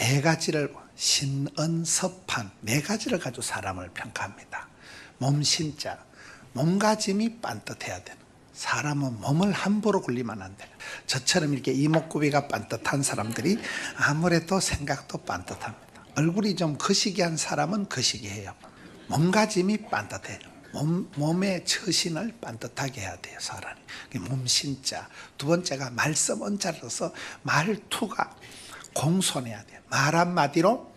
네 가지를 신은섭한 네 가지를 가지고 사람을 평가합니다. 몸신자, 몸가짐이 반듯해야 되는. 사람은 몸을 함부로 굴리면 안 돼요. 저처럼 이렇게 이목구비가 반듯한 사람들이 아무래도 생각도 반듯합니다. 얼굴이 좀 거시기한 사람은 거시기해요. 몸가짐이 반듯해요. 몸의 처신을 반듯하게 해야 돼요. 사람이. 몸신자. 두 번째가 말씀 언자를 써서 말투가 공손해야 돼요. 말 한마디로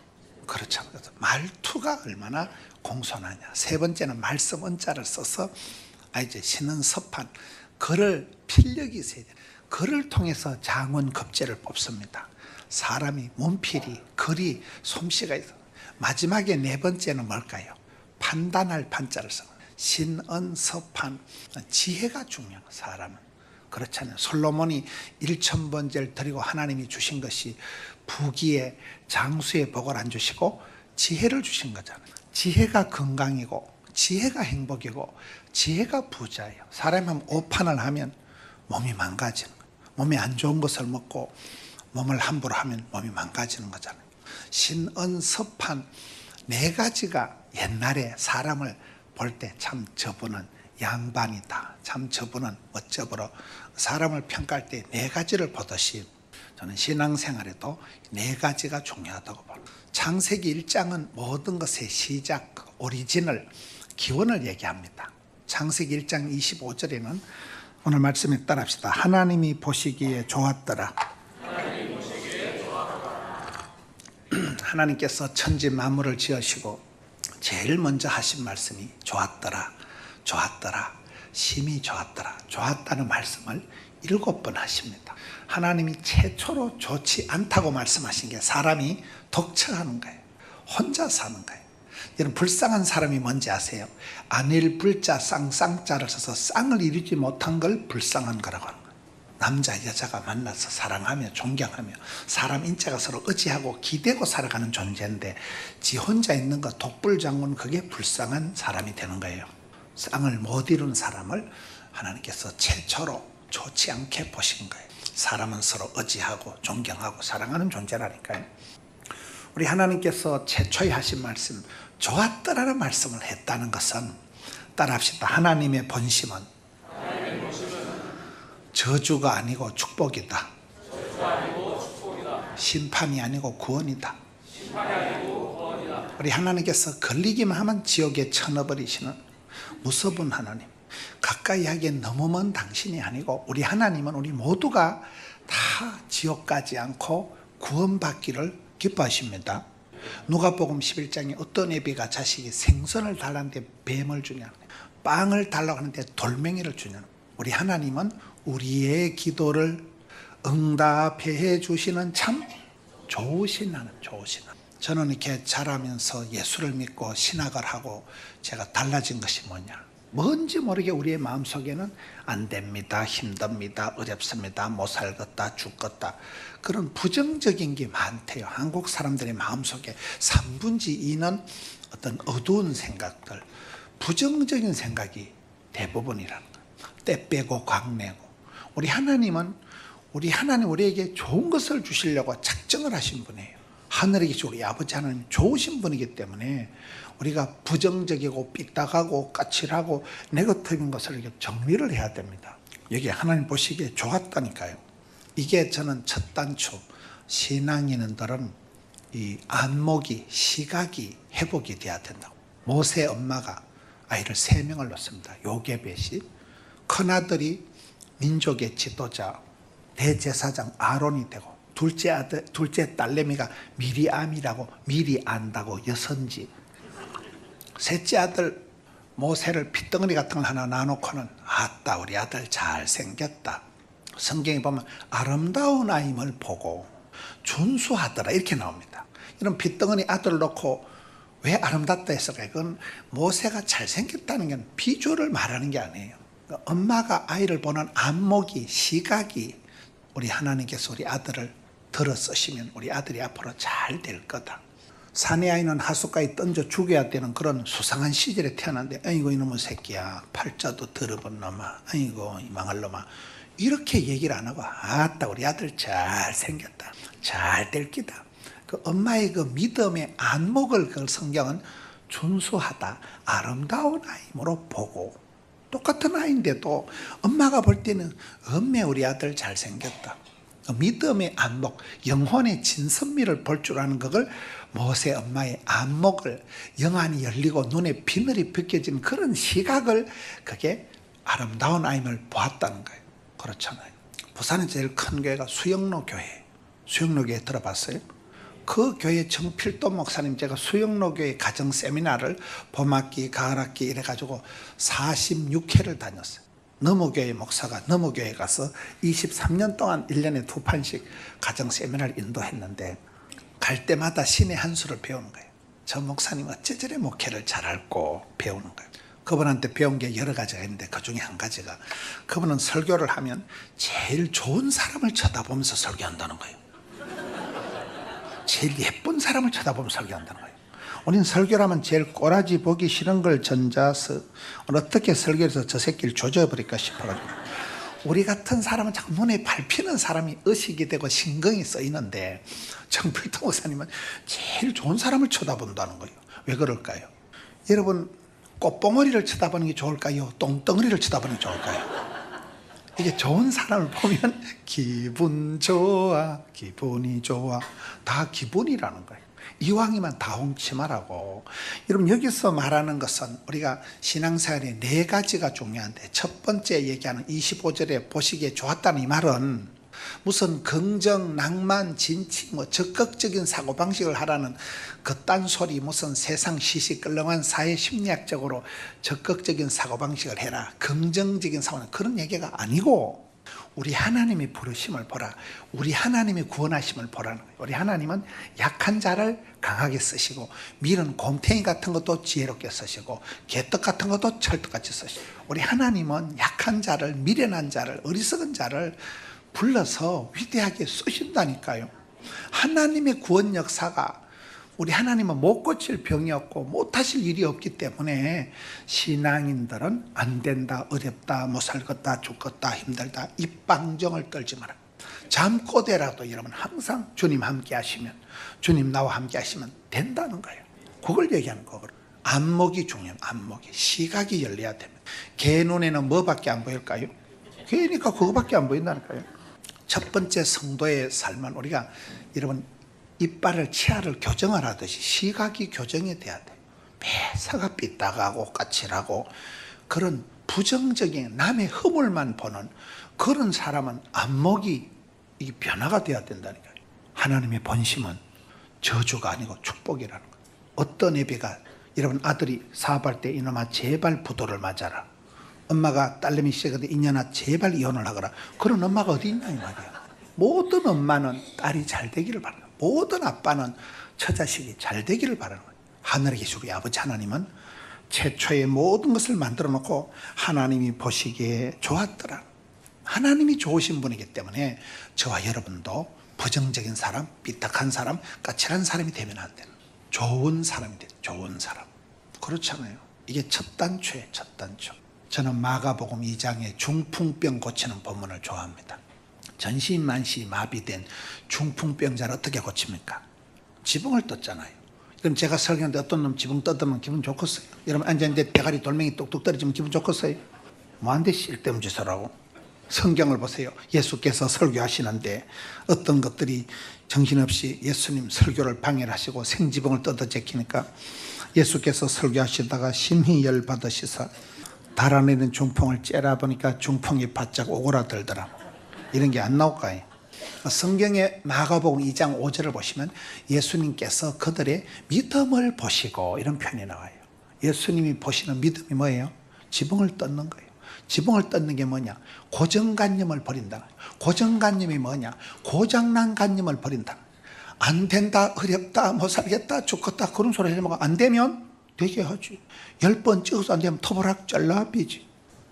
그렇죠. 말투가 얼마나 공손하냐. 세 번째는 말씀 언자를 써서 이제 신은 섭한 글을 필력이 있어야 돼요. 글을 통해서 장원 급제를 뽑습니다. 사람이 몸필이 글이 솜씨가 있어. 마지막에 네 번째는 뭘까요? 판단할 판자를 써. 신은섭한 지혜가 중요한 사람은. 그렇잖아요. 솔로몬이 1000번제를 드리고 하나님이 주신 것이 부귀에 장수의 복을 안 주시고 지혜를 주신 거잖아요. 지혜가 건강이고 지혜가 행복이고 지혜가 부자예요. 사람이 오판을 하면 몸이 망가지는 거예요. 몸에 안 좋은 것을 먹고 몸을 함부로 하면 몸이 망가지는 거잖아요. 신은섭한 네 가지가 옛날에 사람을 볼 때 참 저분은 양반이다, 참 저분은 어쩌보러 사람을 평가할 때 네 가지를 보듯이 저는 신앙생활에도 네 가지가 중요하다고 봐요. 창세기 1장은 모든 것의 시작, 오리진을, 기원을 얘기합니다. 창세기 1장 25절에는 오늘 말씀에 따라합시다. 하나님이 보시기에 좋았더라. 하나님께서 천지 만물을 지으시고 제일 먼저 하신 말씀이 좋았더라, 좋았더라, 심히 좋았더라. 좋았다는 말씀을 7번 하십니다. 하나님이 최초로 좋지 않다고 말씀하신 게 사람이 독처하는 거예요. 혼자 사는 거예요. 여러분, 불쌍한 사람이 뭔지 아세요? 안일 불자 쌍쌍자를 써서 쌍을 이루지 못한 걸 불쌍한 거라고 하는 거예요. 남자 여자가 만나서 사랑하며 존경하며 사람 인자가 서로 의지하고 기대고 살아가는 존재인데 지 혼자 있는 거 독불장군, 그게 불쌍한 사람이 되는 거예요. 쌍을 못 이룬 사람을 하나님께서 최초로 좋지 않게 보신 거예요. 사람은 서로 의지하고 존경하고 사랑하는 존재라니까요. 우리 하나님께서 최초에 하신 말씀, 좋았더라는 말씀을 했다는 것은, 따라합시다. 하나님의 본심은 저주가 아니고 축복이다. 심판이 아니고 구원이다. 우리 하나님께서 걸리기만 하면 지옥에 쳐넣어버리시는 무서운 하나님. 가까이 하기엔 너무 먼 당신이 아니고 우리 하나님은 우리 모두가 다 지옥 가지 않고 구원받기를 기뻐하십니다. 누가복음 11장에 어떤 애비가 자식이 생선을 달라는데 뱀을 주냐, 빵을 달라고 하는데 돌멩이를 주냐. 우리 하나님은 우리의 기도를 응답해 주시는 참 좋으신 하나님, 좋으신 하나님. 저는 이렇게 자라면서 예수를 믿고 신학을 하고 제가 달라진 것이 뭐냐, 뭔지 모르게 우리의 마음속에는 안 됩니다, 힘듭니다, 어렵습니다, 못 살겠다, 죽겠다, 그런 부정적인 게 많대요. 한국 사람들의 마음속에 3분의 2는 어떤 어두운 생각들, 부정적인 생각이 대부분이라는 거예요. 때 빼고 광내고. 우리 하나님은 우리에게 좋은 것을 주시려고 작정을 하신 분이에요. 하늘에 계신 우리 아버지 하나님 좋으신 분이기 때문에 우리가 부정적이고 삐딱하고 까칠하고 네거티브인 것을 이렇게 정리를 해야 됩니다. 여기 하나님 보시기에 좋았다니까요. 이게 저는 첫 단추. 신앙인들은 이 안목이, 시각이 회복이 돼야 된다고. 모세 엄마가 아이를 3명을 낳습니다. 요게벳이. 큰아들이 민족의 지도자 대제사장 아론이 되고, 둘째 딸내미가 미리암이라고, 미리 안다고 여선지. 셋째 아들 모세를 핏덩어리 같은 걸 하나 놔놓고는 아따 우리 아들 잘생겼다. 성경에 보면 아름다운 아임을 보고 준수하더라 이렇게 나옵니다. 이런 핏덩어리 아들을 놓고 왜 아름답다 했을까요? 그건 모세가 잘생겼다는 건 비주얼을 말하는 게 아니에요. 엄마가 아이를 보는 안목이, 시각이, 우리 하나님께서 우리 아들을 들어 쓰시면 우리 아들이 앞으로 잘 될 거다. 사내 아이는 하숫가에 던져 죽여야 되는 그런 수상한 시절에 태어났는데, 아이고 이놈의 새끼야, 팔자도 더러운 놈아, 아이고 이 망할 놈아, 이렇게 얘기를 안 하고 아따 우리 아들 잘 생겼다, 잘 될 기다, 그 엄마의 그 믿음의 안목을 그 성경은 준수하다, 아름다운 아임으로 보고, 똑같은 아이인데도 엄마가 볼 때는 엄매 우리 아들 잘생겼다. 믿음의 안목, 영혼의 진선미를 볼 줄 아는 그걸 모세 엄마의 안목을 영안이 열리고 눈에 비늘이 벗겨진 그런 시각을 그게 아름다운 아임을 보았다는 거예요. 그렇잖아요. 부산에 제일 큰 교회가 수영로 교회. 수영로 교회 들어봤어요? 그 교회 정필도 목사님, 제가 수영로 교회 가정 세미나를 봄학기, 가을학기 이래가지고 46회를 다녔어요. 너무교회 목사가 너무교회 가서 23년 동안 1년에 2판씩 가정 세미나를 인도했는데, 갈 때마다 신의 한 수를 배우는 거예요. 저 목사님 어째 저래 목회를 잘 알고 배우는 거예요. 그분한테 배운 게 여러 가지가 있는데 그 중에 한 가지가, 그분은 설교를 하면 제일 좋은 사람을 쳐다보면서 설교한다는 거예요. 제일 예쁜 사람을 쳐다보면서 설교한다는 거예요. 우리는 설교를 하면 제일 꼬라지 보기 싫은 걸 전자서 어떻게 설교해서 저 새끼를 조져버릴까 싶어가지고, 우리 같은 사람은 자꾸 눈에 밟히는 사람이 의식이 되고 신경이 쓰이는데, 정필도 목사님은 제일 좋은 사람을 쳐다본다는 거예요. 왜 그럴까요? 여러분, 꽃봉오리를 쳐다보는 게 좋을까요? 똥덩어리를 쳐다보는 게 좋을까요? 이게 좋은 사람을 보면 기분 좋아, 기분이 좋아, 다 기분이라는 거예요. 이왕이면 다 훔치 말라고. 여러분, 여기서 말하는 것은 우리가 신앙생활에 4가지가 중요한데, 첫 번째 얘기하는 25절에 보시기에 좋았다는 이 말은 무슨 긍정, 낭만, 진치, 적극적인 사고방식을 하라는 그딴 소리, 무슨 세상 시시끌렁한 사회 심리학적으로 적극적인 사고방식을 해라, 긍정적인 사고는 그런 얘기가 아니고, 우리 하나님의 부르심을 보라, 우리 하나님의 구원하심을 보라는 거예요. 우리 하나님은 약한 자를 강하게 쓰시고, 밀은 곰탱이 같은 것도 지혜롭게 쓰시고, 개떡 같은 것도 철떡같이 쓰시고, 우리 하나님은 약한 자를, 미련한 자를, 어리석은 자를 불러서 위대하게 쓰신다니까요. 하나님의 구원 역사가, 우리 하나님은 못 고칠 병이 없고 못 하실 일이 없기 때문에 신앙인들은 안 된다, 어렵다, 못 살겠다, 죽겠다, 힘들다, 입방정을 떨지 마라. 잠꼬대라도 여러분 항상 주님 함께 하시면, 주님 나와 함께 하시면 된다는 거예요. 그걸 얘기하는 거거든요. 안목이 중요해요. 안목이, 시각이 열려야 됩니다. 개 눈에는 뭐밖에 안 보일까요? 개니까 그거밖에 안 보인다니까요. 첫 번째 성도의 삶은 우리가 여러분 이빨을 치아를 교정을 하듯이 시각이 교정이 돼야 돼요. 매사가 삐딱하고 까칠하고 그런 부정적인 남의 허물만 보는 그런 사람은 안목이 이 변화가 돼야 된다니까요. 하나님의 본심은 저주가 아니고 축복이라는 거예요. 어떤 예배가, 여러분 아들이 사업할 때 이놈아 제발 부도를 맞아라. 엄마가 딸내미 시작하는데 이년아 제발 이혼을 하거라. 그런 엄마가 어디 있냐 이 말이야. 모든 엄마는 딸이 잘 되기를 바라는, 모든 아빠는 처자식이 잘 되기를 바라는 거예요. 하늘에 계시고 우리 아버지 하나님은 최초의 모든 것을 만들어 놓고 하나님이 보시기에 좋았더라. 하나님이 좋으신 분이기 때문에 저와 여러분도 부정적인 사람, 삐딱한 사람, 까칠한 사람이 되면 안 되는 좋은 사람이 돼. 좋은 사람. 그렇잖아요. 이게 첫 단추예요. 첫 단추. 저는 마가복음 2장의 중풍병 고치는 본문을 좋아합니다. 전시만시 마비된 중풍병자를 어떻게 고칩니까? 지붕을 떴잖아요. 그럼 제가 설교하는데 어떤 놈 지붕 뜯으면 기분 좋겠어요? 여러분 앉았는데 대가리 돌멩이 뚝뚝 떨어지면 기분 좋겠어요? 뭐한데 쓸데없는 짓을 하고. 성경을 보세요. 예수께서 설교하시는데 어떤 것들이 정신없이 예수님 설교를 방해를 하시고 생지붕을 뜯어 제키니까 예수께서 설교하시다가 심히 열받으시사 달아내는 중풍을 째려보니까 중풍이 바짝 오그라들더라. 이런 게 안 나올까요? 성경의 마가복음 2장 5절을 보시면 예수님께서 그들의 믿음을 보시고 이런 표현이 나와요. 예수님이 보시는 믿음이 뭐예요? 지붕을 뜯는 거예요. 지붕을 뜯는 게 뭐냐? 고정관념을 버린다. 고정관념이 뭐냐? 고장난 관념을 버린다. 안 된다, 어렵다, 못 살겠다, 죽겠다 그런 소리 하지 말고 안 되면 되게 하지. 10번 찍어서 안 되면 터보락 잘라비지.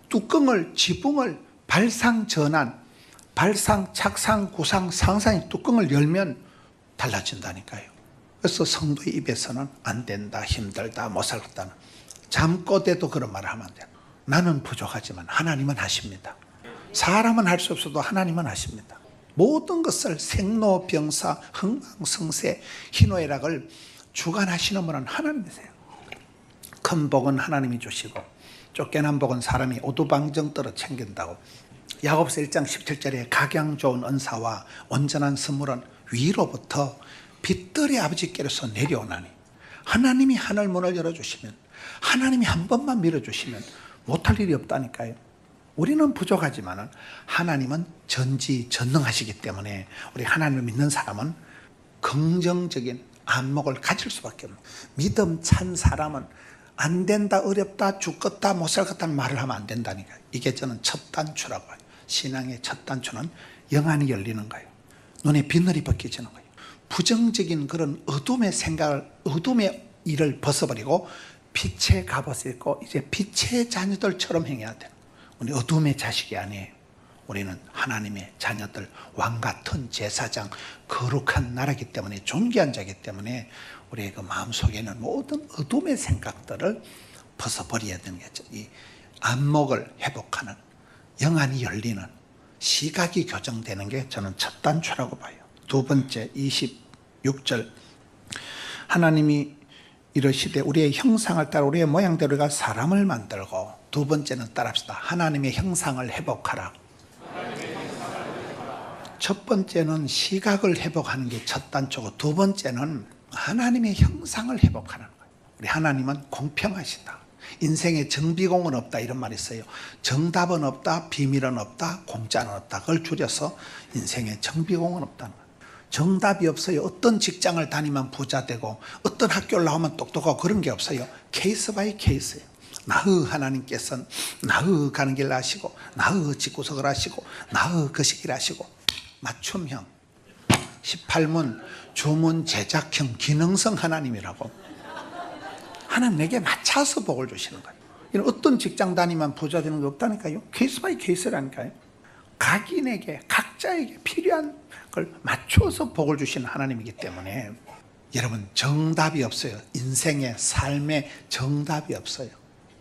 뚜껑을, 지붕을 발상 전환, 발상, 착상, 구상, 상상의 뚜껑을 열면 달라진다니까요. 그래서 성도의 입에서는 안 된다, 힘들다, 못 살겠다는 잠꼬대도 그런 말을 하면 안 돼요. 나는 부족하지만 하나님은 하십니다. 사람은 할 수 없어도 하나님은 하십니다. 모든 것을 생로병사, 흥망성쇠, 희노애락을 주관하시는 분은 하나님이세요. 큰 복은 하나님이 주시고 쫓겨난 복은 사람이 오두방정 떨어 챙긴다고. 야고보서 1장 17절에 각양 좋은 은사와 온전한 선물은 위로부터 빛들의 아버지께로서 내려오나니, 하나님이 하늘 문을 열어주시면, 하나님이 한 번만 밀어주시면 못할 일이 없다니까요. 우리는 부족하지만 하나님은 전지전능하시기 때문에 우리 하나님을 믿는 사람은 긍정적인 안목을 가질 수밖에 없는, 믿음 찬 사람은 안 된다, 어렵다, 죽겠다, 못 살겠다는 말을 하면 안 된다니까요. 이게 저는 첫 단추라고 해요. 신앙의 첫 단추는 영안이 열리는 거예요. 눈에 비늘이 벗겨지는 거예요. 부정적인 그런 어둠의 생각을, 어둠의 일을 벗어버리고 빛의 갑옷을 입고 이제 빛의 자녀들처럼 행해야 돼요. 우리 어둠의 자식이 아니에요. 우리는 하나님의 자녀들, 왕같은 제사장, 거룩한 나라이기 때문에, 존귀한 자이기 때문에 우리의 그 마음속에는 모든 어둠의 생각들을 벗어버려야 되는 거죠. 이 안목을 회복하는, 영안이 열리는, 시각이 교정되는 게 저는 첫 단추라고 봐요. 두 번째 26절, 하나님이 이러시되 우리의 형상을 따라 우리의 모양대로 우리가 사람을 만들고, 두 번째는 따라합시다. 하나님의 형상을 회복하라. 첫 번째는 시각을 회복하는 게 첫 단추고, 두 번째는 하나님의 형상을 회복하는 거예요. 우리 하나님은 공평하시다. 인생에 정비공은 없다, 이런 말이 있어요. 정답은 없다, 비밀은 없다, 공짜는 없다. 그걸 줄여서 인생에 정비공은 없다는 거예요. 정답이 없어요. 어떤 직장을 다니면 부자 되고 어떤 학교를 나오면 똑똑하고 그런 게 없어요. 케이스 바이 케이스예요. 나의 하나님께서는 나의 가는 길을 아시고, 나의 집구석을 아시고, 나의 거시기를 아시고, 맞춤형 18문 주문 제작형 기능성 하나님이라고. 하나님 내게 맞춰서 복을 주시는 거예요. 이런 어떤 직장 다니면 부자 되는 게 없다니까요. 케이스 바이 케이스라니까요. 각인에게, 각자에게 필요한 걸 맞춰서 복을 주시는 하나님이기 때문에 여러분, 정답이 없어요. 인생의 삶에 정답이 없어요.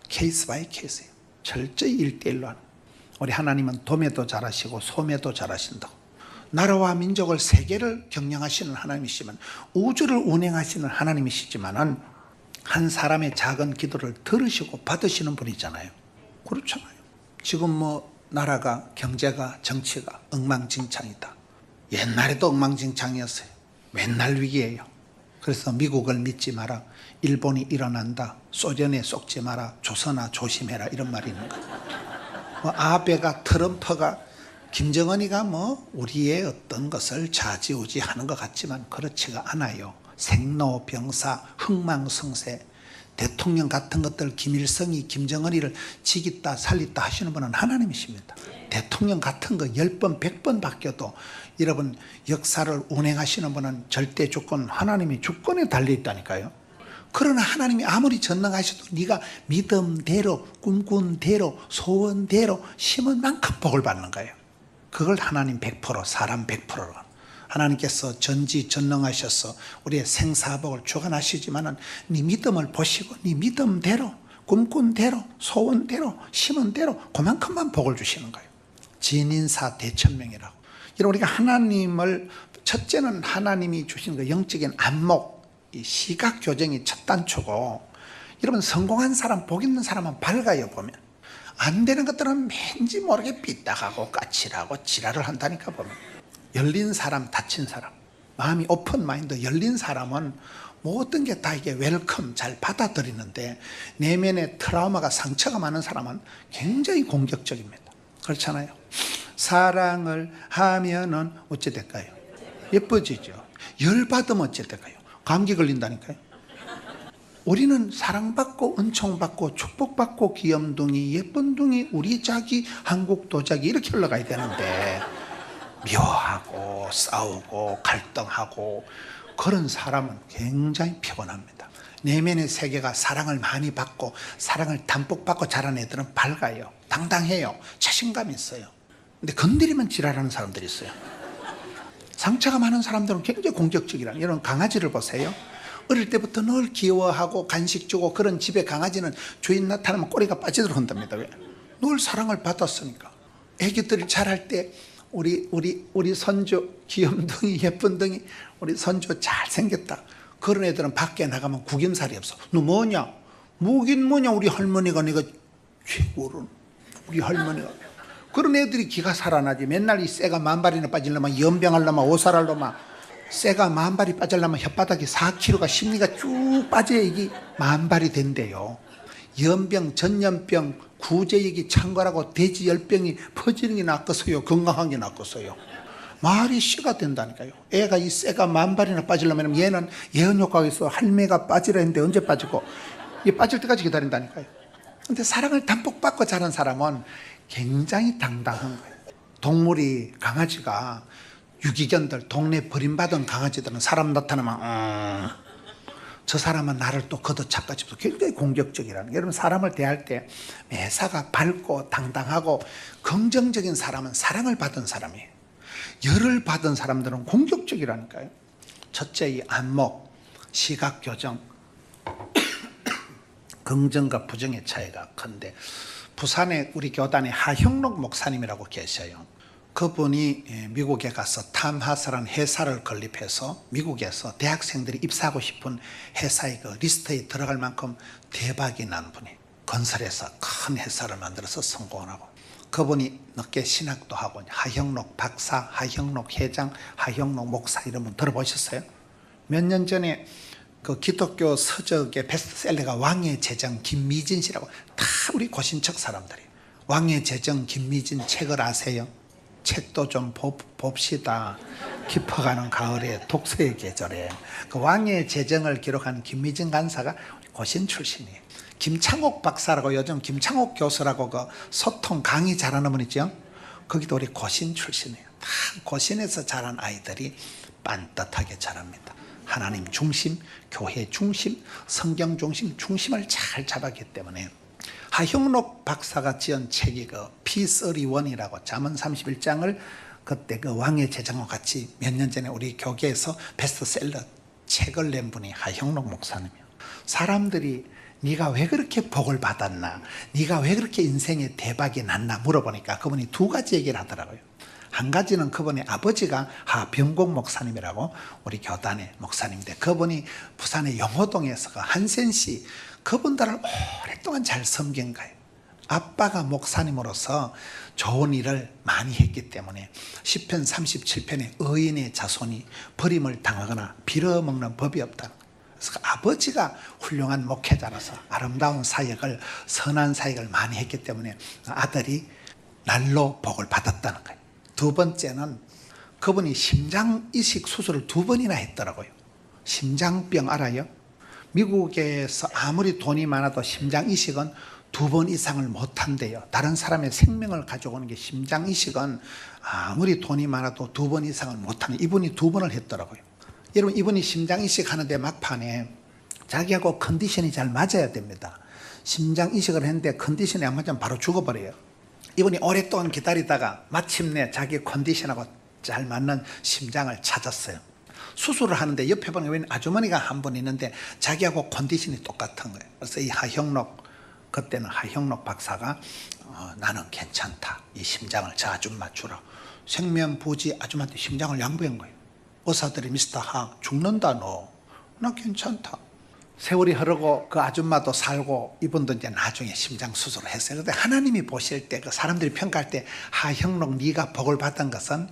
케이스 바이 케이스예요. 철저히 1대1로 하는. 우리 하나님은 도매도 잘하시고 소매도 잘하신다고. 나라와 민족을, 세계를 경영하시는 하나님이시면, 우주를 운행하시는 하나님이시지만은 한 사람의 작은 기도를 들으시고 받으시는 분이잖아요. 그렇잖아요. 지금 뭐 나라가, 경제가, 정치가 엉망진창이다. 옛날에도 엉망진창이었어요. 맨날 위기예요. 그래서 미국을 믿지 마라, 일본이 일어난다, 소련에 속지 마라, 조선아 조심해라, 이런 말이 있는 거예요. 뭐 아베가, 트럼프가, 김정은이가 뭐 우리의 어떤 것을 좌지우지하는 것 같지만 그렇지가 않아요. 생로병사, 흥망성쇠, 대통령 같은 것들, 김일성이 김정은이를 지겠다 살리다 하시는 분은 하나님이십니다. 대통령 같은 거 10번 100번 바뀌어도 여러분, 역사를 운행하시는 분은 절대 주권, 하나님이 주권에 달려있다니까요. 그러나 하나님이 아무리 전능하셔도 네가 믿음대로, 꿈꾼대로, 소원대로 심은 만큼 복을 받는 거예요. 그걸 하나님 100%, 사람 100%로. 하나님께서 전지전능하셔서 우리의 생사복을 주관하시지만은 네 믿음을 보시고 네 믿음대로, 꿈꾼 대로, 소원대로, 심은 대로 그만큼만 복을 주시는 거예요. 진인사 대천명이라고. 여러분, 우리가 하나님을, 첫째는 하나님이 주시는 그 영적인 안목, 이 시각 교정이 첫 단추고, 여러분 성공한 사람, 복 있는 사람은 밝아요. 보면 안 되는 것들은 왠지 모르게 삐딱하고 까칠하고 지랄을 한다니까. 보면 열린 사람, 닫힌 사람, 마음이 오픈 마인드, 열린 사람은 모든 게 다 이게 웰컴, 잘 받아들이는데, 내면에 트라우마가, 상처가 많은 사람은 굉장히 공격적입니다. 그렇잖아요. 사랑을 하면은 어찌 될까요? 예뻐지죠. 열받으면 어찌 될까요? 감기 걸린다니까요. 우리는 사랑받고 은총받고 축복받고 귀염둥이, 예쁜둥이, 우리 자기, 한국 도자기 이렇게 흘러가야 되는데 미워하고 싸우고 갈등하고 그런 사람은 굉장히 피곤합니다. 내면의 세계가 사랑을 많이 받고 사랑을 담뿍 받고 자란 애들은 밝아요. 당당해요. 자신감이 있어요. 근데 건드리면 지랄하는 사람들이 있어요. 상처가 많은 사람들은 굉장히 공격적이라는. 이런 강아지를 보세요. 어릴 때부터 늘 귀여워하고 간식 주고 그런 집에 강아지는 주인 나타나면 꼬리가 빠지도록 한답니다. 왜? 늘 사랑을 받았으니까. 애기들이 자랄 때 우리 손주 귀염둥이 예쁜둥이 우리 손주 잘생겼다. 그런 애들은 밖에 나가면 구김살이 없어. 너 뭐냐? 뭐긴 뭐냐. 우리 할머니가 내가 최고로 우리 할머니가. 그런 애들이 기가 살아나지. 맨날 이 쇠가 만발이나 빠지려면 연병하려면 오살하려면 쇠가 만발이 빠지려면 혓바닥이 4kg가 심리가 쭉 빠져야 이게 만발이 된대요. 연병, 전염병, 구제역이 창궐하고 돼지열병이 퍼지는 게 낫겠어요? 건강한 게 낫겠어요? 말이 씨가 된다니까요. 애가 이 쇠가 만발이나 빠지려면 얘는 예언 효과가 있어. 할매가 빠지라 했는데 언제 빠지고 얘 빠질 때까지 기다린다니까요. 근데 사랑을 담뿍 받고 자란 사람은 굉장히 당당한 거예요. 동물이 강아지가 유기견들 동네 버림받은 강아지들은 사람 나타나면 저 사람은 나를 또 걷어차까 싶어 굉장히 공격적이라는 게. 여러분 사람을 대할 때 매사가 밝고 당당하고 긍정적인 사람은 사랑을 받은 사람이에요. 열을 받은 사람들은 공격적이라니까요. 첫째 이 안목, 시각교정 긍정과 부정의 차이가 큰데 부산에 우리 교단에 하형록 목사님이라고 계셔요. 그분이 미국에 가서 탐하스라는 회사를 건립해서 미국에서 대학생들이 입사하고 싶은 회사의 그 리스트에 들어갈 만큼 대박이 난 분이 건설회사 큰 회사를 만들어서 성공하고 그분이 늦게 신학도 하고 하형록 박사, 하형록 회장, 하형록 목사 이런 분 들어보셨어요? 몇 년 전에 그 기독교 서적의 베스트셀러가 왕의 제정 김미진 씨라고 다 우리 고신척 사람들이 왕의 제정 김미진 책을 아세요? 책도 좀 봅시다. 깊어가는 가을에 독서의 계절에 그 왕의 제정을 기록한 김미진 간사가 고신 출신이에요. 김창옥 박사라고 요즘 김창옥 교수라고 그 소통 강의 잘하는 분 있죠? 거기도 우리 고신 출신이에요. 다 고신에서 자란 아이들이 빤듯하게 자랍니다. 하나님 중심, 교회 중심, 성경 중심, 중심을 잘 잡았기 때문에 하형록 박사가 지은 책이 그 P31이라고 잠언 31장을 그때 그 왕의 제정과 같이 몇 년 전에 우리 교계에서 베스트셀러 책을 낸 분이 하형록 목사님이에요. 사람들이 네가 왜 그렇게 복을 받았나? 네가 왜 그렇게 인생에 대박이 났나? 물어보니까 그분이 두 가지 얘기를 하더라고요. 한 가지는 그분의 아버지가 하병공 목사님이라고 우리 교단의 목사님인데 그분이 부산의 영호동에서 그 한센 씨 그분들을 오랫동안 잘 섬긴 거예요. 아빠가 목사님으로서 좋은 일을 많이 했기 때문에 시편 37편에 의인의 자손이 버림을 당하거나 빌어먹는 법이 없다. 그래서 아버지가 훌륭한 목회자로서 아름다운 사역을 선한 사역을 많이 했기 때문에 아들이 날로 복을 받았다는 거예요. 두 번째는 그분이 심장 이식 수술을 2번이나 했더라고요. 심장병 알아요? 미국에서 아무리 돈이 많아도 심장 이식은 2번 이상을 못 한대요. 다른 사람의 생명을 가져오는 게 심장 이식은 아무리 돈이 많아도 2번 이상을 못 하는. 이분이 2번을 했더라고요. 여러분 이분이 심장 이식 하는데 막판에 자기하고 컨디션이 잘 맞아야 됩니다. 심장 이식을 했는데 컨디션이 안 맞으면 바로 죽어버려요. 이분이 오랫동안 기다리다가 마침내 자기 컨디션하고 잘 맞는 심장을 찾았어요. 수술을 하는데 옆에 보면 아주머니가 한 분 있는데 자기하고 컨디션이 똑같은 거예요. 그래서 이 하형록 그때는 하형록 박사가 나는 괜찮다. 이 심장을 저 아줌마 주라. 생면부지 아줌마한테 심장을 양보한 거예요. 의사들이 미스터 하 죽는다 너. 나 괜찮다. 세월이 흐르고 그 아줌마도 살고 이분도 이제 나중에 심장 수술을 했어요. 그런데 하나님이 보실 때 그 사람들이 평가할 때 하형록 네가 복을 받은 것은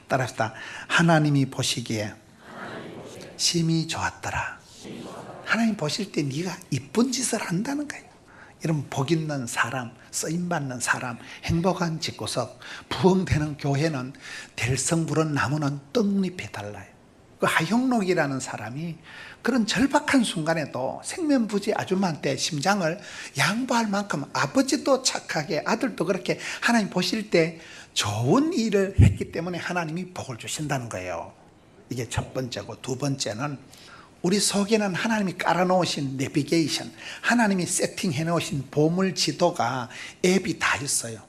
따라합시다. 하나님이 보시기에 심히 좋았더라. 하나님 보실 때 네가 이쁜 짓을 한다는 거예요. 이런 복 있는 사람, 쓰임받는 사람, 행복한 집구석, 부흥되는 교회는 될성부른 나무는 떡잎이 달라요. 그 하형록이라는 사람이 그런 절박한 순간에도 생면부지 아줌마한테 심장을 양보할 만큼 아버지도 착하게 아들도 그렇게 하나님 보실 때 좋은 일을 했기 때문에 하나님이 복을 주신다는 거예요. 이게 첫 번째고 두 번째는 우리 속에는 하나님이 깔아놓으신 내비게이션, 하나님이 세팅해 놓으신 보물 지도가 앱이 다 있어요.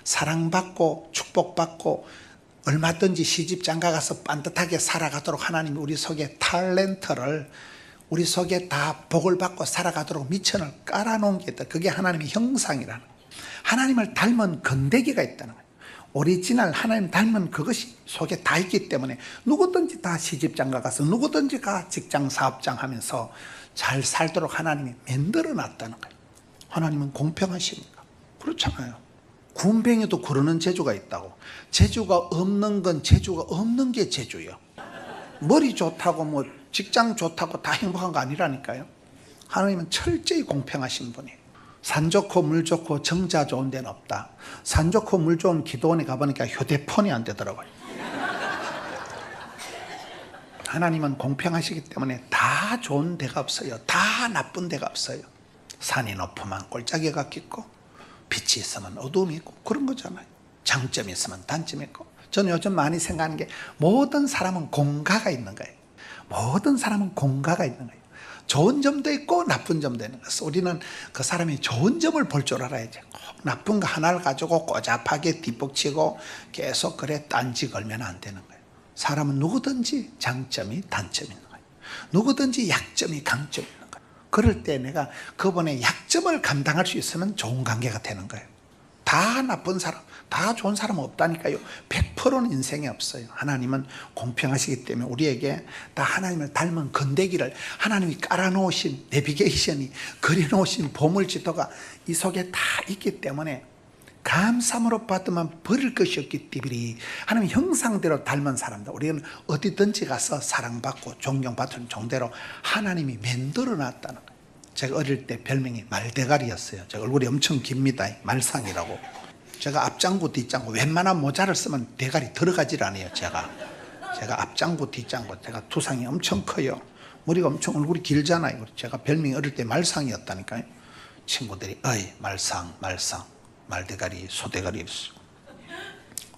사랑받고 축복받고 얼마든지 시집 장가 가서 반듯하게 살아가도록 하나님이 우리 속에 탤런트를 우리 속에 다 복을 받고 살아가도록 미천을 깔아놓은 게 있다. 그게 하나님의 형상이라는 거예요. 하나님을 닮은 건데기가 있다는 거예요. 오리지널 하나님 닮은 그것이 속에 다 있기 때문에 누구든지 다 시집장가 가서 누구든지 다 직장 사업장 하면서 잘 살도록 하나님이 만들어 놨다는 거예요. 하나님은 공평하십니까? 그렇잖아요. 군뱅이도 그러는 재주가 있다고. 재주가 없는 건 재주가 없는 게 재주예요. 머리 좋다고 뭐 직장 좋다고 다 행복한 거 아니라니까요. 하나님은 철저히 공평하신 분이에요. 산 좋고 물 좋고 정자 좋은 데는 없다. 산 좋고 물 좋은 기도원에 가보니까 휴대폰이 안 되더라고요. 하나님은 공평하시기 때문에 다 좋은 데가 없어요. 다 나쁜 데가 없어요. 산이 높으면 골짜기가 깊고 빛이 있으면 어두움이 있고 그런 거잖아요. 장점이 있으면 단점이 있고. 저는 요즘 많이 생각하는 게 모든 사람은 공가가 있는 거예요. 모든 사람은 공가가 있는 거예요. 좋은 점도 있고 나쁜 점도 있는 거예요. 우리는 그 사람이 좋은 점을 볼 줄 알아야지. 나쁜 거 하나를 가지고 꼬잡하게 뒷북치고 계속 그래 딴지 걸면 안 되는 거예요. 사람은 누구든지 장점이 단점이 있는 거예요. 누구든지 약점이 강점이 있는 거예요. 그럴 때 내가 그분의 약점을 감당할 수 있으면 좋은 관계가 되는 거예요. 다 나쁜 사람, 다 좋은 사람은 없다니까요. 100%는 인생에 없어요. 하나님은 공평하시기 때문에 우리에게 다 하나님을 닮은 건데기를 하나님이 깔아놓으신 내비게이션이 그려놓으신 보물지도가 이 속에 다 있기 때문에 감사함으로 받으면 버릴 것이 없기 때문에 하나님 형상대로 닮은 사람들, 우리는 어디든지 가서 사랑받고 존경받는 종대로 하나님이 만들어 놨다는 거예요. 제가 어릴 때 별명이 말대가리였어요. 제가 얼굴이 엄청 깁니다. 말상이라고. 제가 앞장구 뒷장구 웬만한 모자를 쓰면 대가리 들어가질 않아요. 제가 앞장구 뒷장구 제가 두상이 엄청 커요. 머리가 엄청 얼굴이 길잖아요. 제가 별명이 어릴 때 말상이었다니까요. 친구들이 어이 말상 말대가리 소대가리 이랬어요.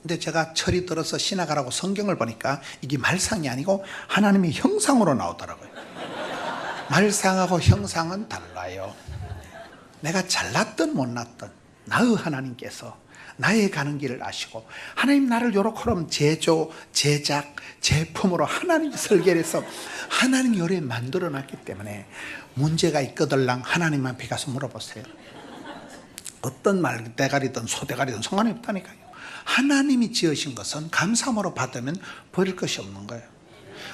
근데 제가 철이 들어서 신학하라고 성경을 보니까 이게 말상이 아니고 하나님의 형상으로 나오더라고요. 말상하고 형상은 달라요. 내가 잘났든 못났든 나의 하나님께서 나의 가는 길을 아시고 하나님 나를 요렇게 제조, 제작, 제품으로 하나님이 설계를 해서 하나님이 요래 만들어 놨기 때문에 문제가 있거들랑 하나님 앞에 가서 물어보세요. 어떤 말대가리든 소대가리든 상관이 없다니까요. 하나님이 지으신 것은 감사함으로 받으면 버릴 것이 없는 거예요.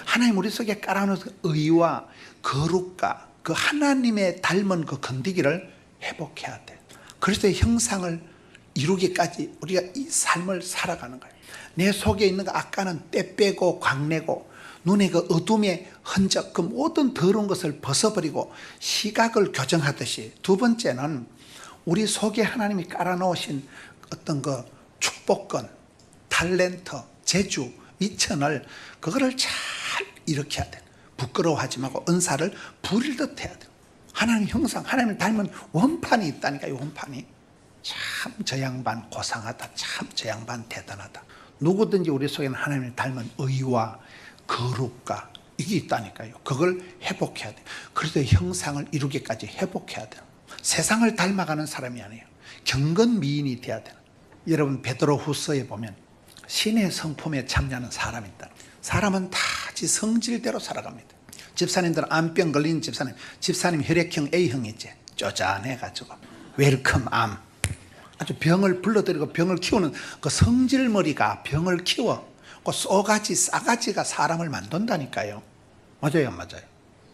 하나님 우리 속에 깔아놓은 의와 거룩과 그 하나님의 닮은 그 건디기를 회복해야 돼. 그리스도의 형상을 이루기까지 우리가 이 삶을 살아가는 거예요. 내 속에 있는 거 아까는 때 빼고 광내고 눈의 그 어둠의 흔적 그 모든 더러운 것을 벗어버리고 시각을 교정하듯이 두 번째는 우리 속에 하나님이 깔아놓으신 어떤 그 축복권, 탤런트, 재주, 미천을 그거를 잘 일으켜야 돼. 부끄러워하지 말고 은사를 부릴 듯 해야 돼. 하나님 형상, 하나님을 닮은 원판이 있다니까요. 원판이. 참 저 양반 고상하다. 참 저 양반 대단하다. 누구든지 우리 속에는 하나님을 닮은 의와 거룩과 이게 있다니까요. 그걸 회복해야 돼. 그래서 형상을 이루기까지 회복해야 돼요. 세상을 닮아가는 사람이 아니에요. 경건미인이 돼야 돼요. 여러분 베드로후서에 보면 신의 성품에 참여하는 사람이 있다. 사람은 다 지 성질대로 살아갑니다. 집사님들은 암병 걸린 집사님 혈액형 A형이지. 쪼잔해가지고 웰컴 암. 아주 병을 불러들이고 병을 키우는 그 성질머리가 병을 키워. 그 쏘가지 싸가지가 사람을 만든다니까요. 맞아요, 맞아요.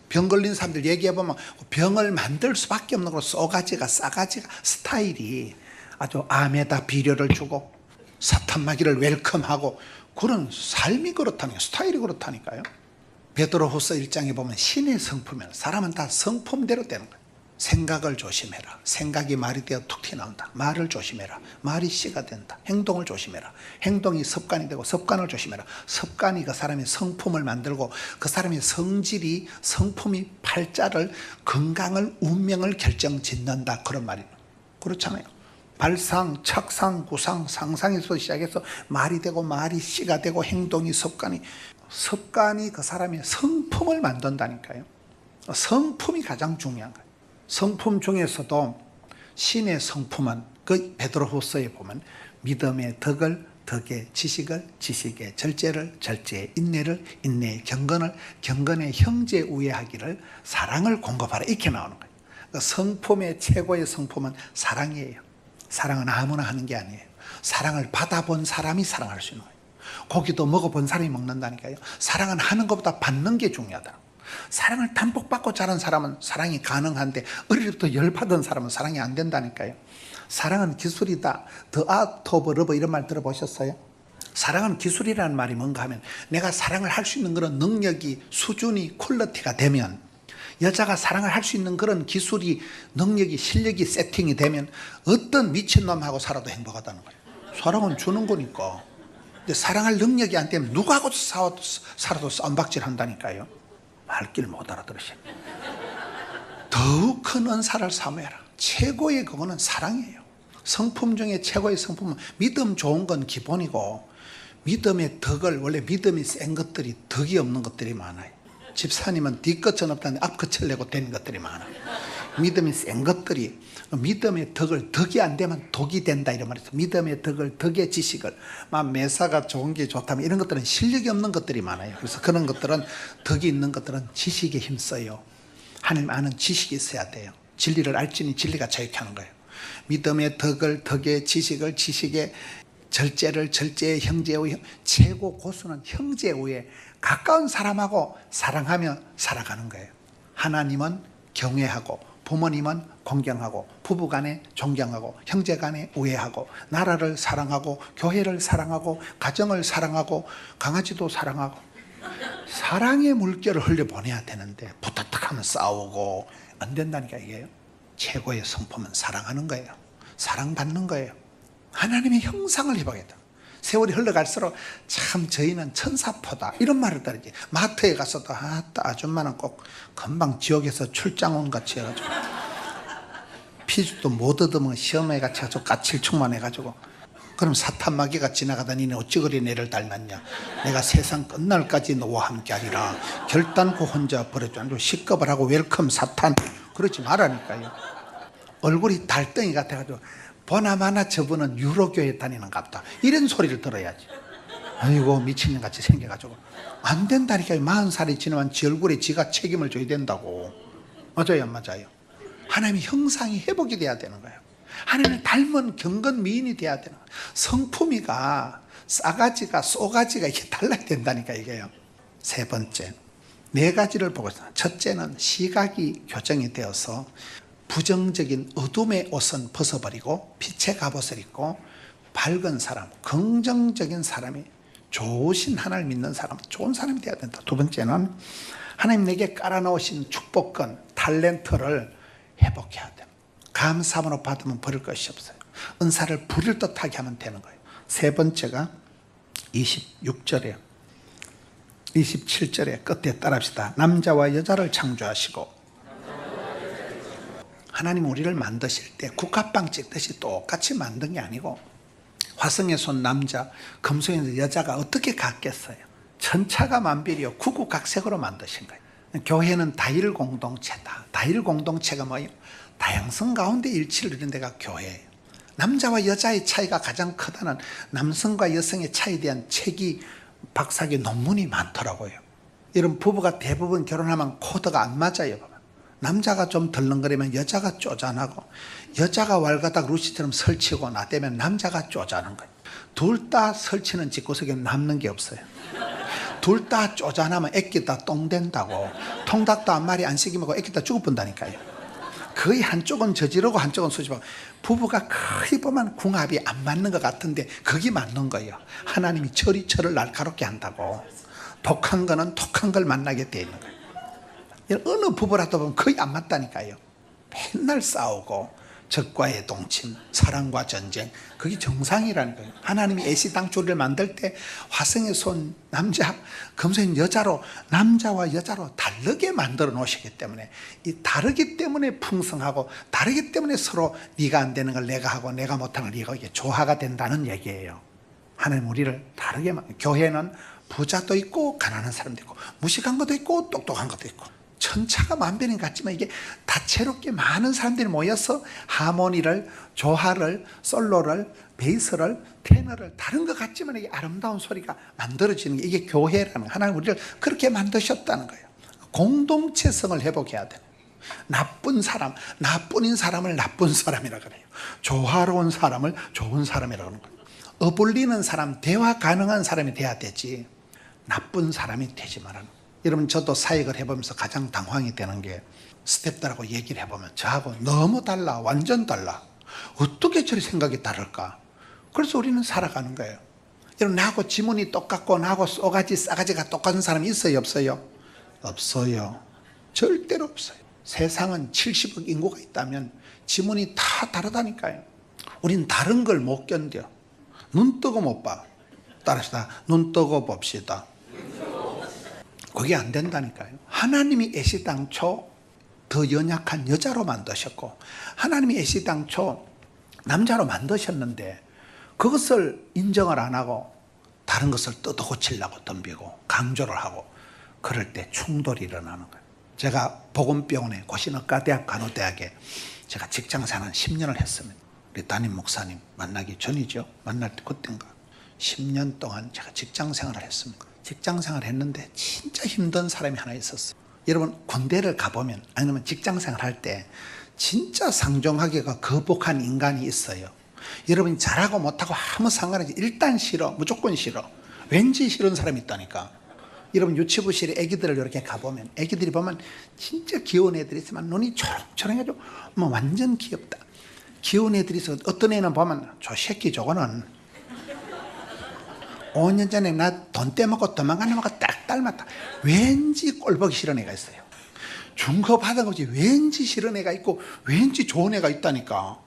병 걸린 사람들 얘기해보면 병을 만들 수밖에 없는 거 쏘가지가 싸가지가 스타일이 아주 암에다 비료를 주고 사탄마귀를 웰컴하고 그런 삶이 그렇다니까요. 스타일이 그렇다니까요. 베드로후서 1장에 보면 신의 성품이면 사람은 다 성품대로 되는 거예요. 생각을 조심해라. 생각이 말이 되어 툭 튀어나온다. 말을 조심해라. 말이 씨가 된다. 행동을 조심해라. 행동이 습관이 되고 습관을 조심해라. 습관이 그 사람의 성품을 만들고 그 사람의 성질이 성품이 팔자를 건강을 운명을 결정짓는다. 그런 말이에요. 그렇잖아요. 발상, 착상, 구상, 상상에서 시작해서 말이 되고 말이 씨가 되고 행동이 습관이 그 사람의 성품을 만든다니까요. 성품이 가장 중요한 거예요. 성품 중에서도 신의 성품은 그 베드로후서에 보면 믿음의 덕을 덕의 지식을 지식의 절제를 절제의 인내를 인내의 경건을 경건의 형제 우애하기를 사랑을 공급하라 이렇게 나오는 거예요. 성품의 최고의 성품은 사랑이에요. 사랑은 아무나 하는 게 아니에요. 사랑을 받아본 사람이 사랑할 수 있는 거예요. 고기도 먹어본 사람이 먹는다니까요. 사랑은 하는 것보다 받는 게 중요하다. 사랑을 담뿍 받고 자란 사람은 사랑이 가능한데 어릴 때부터 열받은 사람은 사랑이 안 된다니까요. 사랑은 기술이다. The art of love 이런 말 들어보셨어요? 사랑은 기술이라는 말이 뭔가 하면 내가 사랑을 할 수 있는 그런 능력이 수준이 퀄리티가 되면, 여자가 사랑을 할 수 있는 그런 기술이 능력이 실력이 세팅이 되면 어떤 미친놈하고 살아도 행복하다는 거예요. 사랑은 주는 거니까. 근데 사랑할 능력이 안 되면 누구하고도 살아도 쌈박질 한다니까요. 말귀를 못 알아들으시네. 더욱 큰 은사를 사모해라. 최고의 그거는 사랑이에요. 성품 중에 최고의 성품은, 믿음 좋은 건 기본이고 믿음의 덕을, 원래 믿음이 센 것들이 덕이 없는 것들이 많아요. 집사님은 뒤끝은 없다는데 앞끝을 내고 되는 것들이 많아요. 믿음이 센 것들이, 믿음의 덕을, 덕이 안 되면 독이 된다 이런 말이죠. 믿음의 덕을, 덕의 지식을, 막 매사가 좋은 게 좋다면 이런 것들은 실력이 없는 것들이 많아요. 그래서 그런 것들은, 덕이 있는 것들은 지식에 힘써요. 하나님 아는 지식이 있어야 돼요. 진리를 알지니 진리가 자유케 하는 거예요. 믿음의 덕을, 덕의 지식을, 지식의 절제를, 절제의 형제의 최고 고수는 형제 후에 가까운 사람하고 사랑하며 살아가는 거예요. 하나님은 경외하고, 부모님은 공경하고, 부부간에 존경하고, 형제간에 우애하고, 나라를 사랑하고, 교회를 사랑하고, 가정을 사랑하고, 강아지도 사랑하고. 사랑의 물결을 흘려보내야 되는데 부탁하면 싸우고 안 된다니까. 이게요. 최고의 성품은 사랑하는 거예요. 사랑받는 거예요. 하나님의 형상을 해보겠다. 세월이 흘러갈수록 참 저희는 천사포다 이런 말을 따르지. 마트에 가서도 아줌마는 꼭 금방 지옥에서 출장 온 같이 해가지고 피주도 못 얻으면 시험에 같이 해가지고 까칠충만 해가지고, 그럼 사탄마귀가 지나가다 니네 어찌 그리 내를 닮았냐, 내가 세상 끝날까지 너와 함께 하리라, 결단코 혼자 버려줘. 아주 시겁을 하고 웰컴 사탄 그러지 말라니까요. 얼굴이 달덩이 같아가지고 보나마나 저분은 유로교에 다니는 갑다 이런 소리를 들어야지. 아이고 미친년같이 생겨가지고 안 된다니까요. 40살이 지나면 지 얼굴에 지가 책임을 져야 된다고. 맞아요 안 맞아요? 하나님의 형상이 회복이 돼야 되는 거예요. 하나님을 닮은 경건 미인이 돼야 되는 거예요. 성품이가 싸가지가 쏘가지가 이게 달라야 된다니까 이게요. 세 번째, 네 가지를 보고 있습니다. 첫째는 시각이 교정이 되어서 부정적인 어둠의 옷은 벗어버리고 빛의 갑옷을 입고 밝은 사람, 긍정적인 사람이, 좋으신 하나님을 믿는 사람, 좋은 사람이 되어야 된다. 두 번째는 하나님 내게 깔아놓으신 축복권, 탤런트를 회복해야 돼요. 감사함으로 받으면 버릴 것이 없어요. 은사를 부릴 듯하게 하면 되는 거예요. 세 번째가 26절에 27절에 끝에 따라합시다. 남자와 여자를 창조하시고, 하나님 우리를 만드실 때 국화빵 찍듯이 똑같이 만든 게 아니고, 화성에 쏜 남자, 금속에서 여자가 어떻게 같겠어요? 천차가 만별이요 구구각색으로 만드신 거예요. 교회는 다일 공동체다. 다일 공동체가 뭐예요? 다양성 가운데 일치를 이룬 데가 교회예요. 남자와 여자의 차이가 가장 크다는 남성과 여성의 차이에 대한 책이, 박사학위 논문이 많더라고요. 이런 부부가 대부분 결혼하면 코드가 안 맞아요. 남자가 좀 덜렁거리면 여자가 쪼잔하고, 여자가 왈가닥 루시처럼 설치고 나대면 남자가 쪼잔한 거예요. 둘 다 설치는 집구석에 남는 게 없어요. 둘 다 쪼잔하면 애끼다 똥 된다고, 통닭도 한 마리 안 시키면 애끼다 죽어본다니까요. 거의 한쪽은 저지르고 한쪽은 수줍하고, 부부가 거의 보면 궁합이 안 맞는 것 같은데 거기 맞는 거예요. 하나님이 철이 철을 날카롭게 한다고. 독한 거는 독한 걸 만나게 돼 있는 거예요. 어느 부부라도 보면 거의 안 맞다니까요. 맨날 싸우고 적과의 동침, 사랑과 전쟁, 그게 정상이라는 거예요. 하나님이 애시당초를 만들 때 화성에서 온 남자, 금속인 여자로, 남자와 여자로 다르게 만들어 놓으시기 때문에, 이 다르기 때문에 풍성하고, 다르기 때문에 서로 네가 안 되는 걸 내가 하고 내가 못하는 걸 네가, 이게 조화가 된다는 얘기예요. 하나님 우리를 다르게 교회는 부자도 있고 가난한 사람도 있고, 무식한 것도 있고 똑똑한 것도 있고, 천차가 만별인 같지만 이게 다채롭게 많은 사람들이 모여서 하모니를, 조화를, 솔로를, 베이스를, 테너를, 다른 것 같지만 이게 아름다운 소리가 만들어지는 게, 이게 교회라는, 하나님 우리를 그렇게 만드셨다는 거예요. 공동체성을 회복해야 돼요. 나쁜 사람, 나쁜인 사람을 나쁜 사람이라 그래요. 조화로운 사람을 좋은 사람이라고 하는 거예요. 어울리는 사람, 대화 가능한 사람이 돼야 되지 나쁜 사람이 되지 말아요. 여러분, 저도 사역을 해보면서 가장 당황이 되는 게 스태프들하고 얘기를 해보면 저하고 너무 달라, 완전 달라. 어떻게 저리 생각이 다를까? 그래서 우리는 살아가는 거예요. 여러분, 나하고 지문이 똑같고 나하고 싸가지가 똑같은 사람이 있어요, 없어요? 없어요. 절대로 없어요. 세상은 70억 인구가 있다면 지문이 다 다르다니까요. 우린 다른 걸 못 견뎌. 눈 뜨고 못 봐. 따라서 눈 뜨고 봅시다. 그게 안 된다니까요. 하나님이 애시당초 더 연약한 여자로 만드셨고 하나님이 애시당초 남자로 만드셨는데 그것을 인정을 안 하고 다른 것을 뜯어고치려고 덤비고 강조를 하고 그럴 때 충돌이 일어나는 거예요. 제가 보건병원에 고신의과대학 간호대학에 제가 직장생활 10년을 했습니다. 우리 담임 목사님 만나기 전이죠. 만날 때 그때인가 10년 동안 제가 직장생활을 했습니다. 직장생활을 했는데 진짜 힘든 사람이 하나 있었어요. 여러분, 군대를 가보면 아니면 직장생활 할 때 진짜 상종하기가 거북한 인간이 있어요. 여러분이 잘하고 못하고 아무 상관없이 일단 싫어, 무조건 싫어. 왠지 싫은 사람이 있다니까. 여러분, 유치부실에 애기들을 이렇게 가보면 애기들이 보면 진짜 귀여운 애들이 있지만 눈이 초롱초롱해가지고 뭐 완전 귀엽다. 귀여운 애들이 있어. 어떤 애는 보면 저 새끼 저거는 5년 전에 나 돈 떼먹고 도망가는 놈하고 딱 닮았다. 왠지 꼴보기 싫은 애가 있어요. 중거 받은 거지 왠지 싫은 애가 있고 왠지 좋은 애가 있다니까.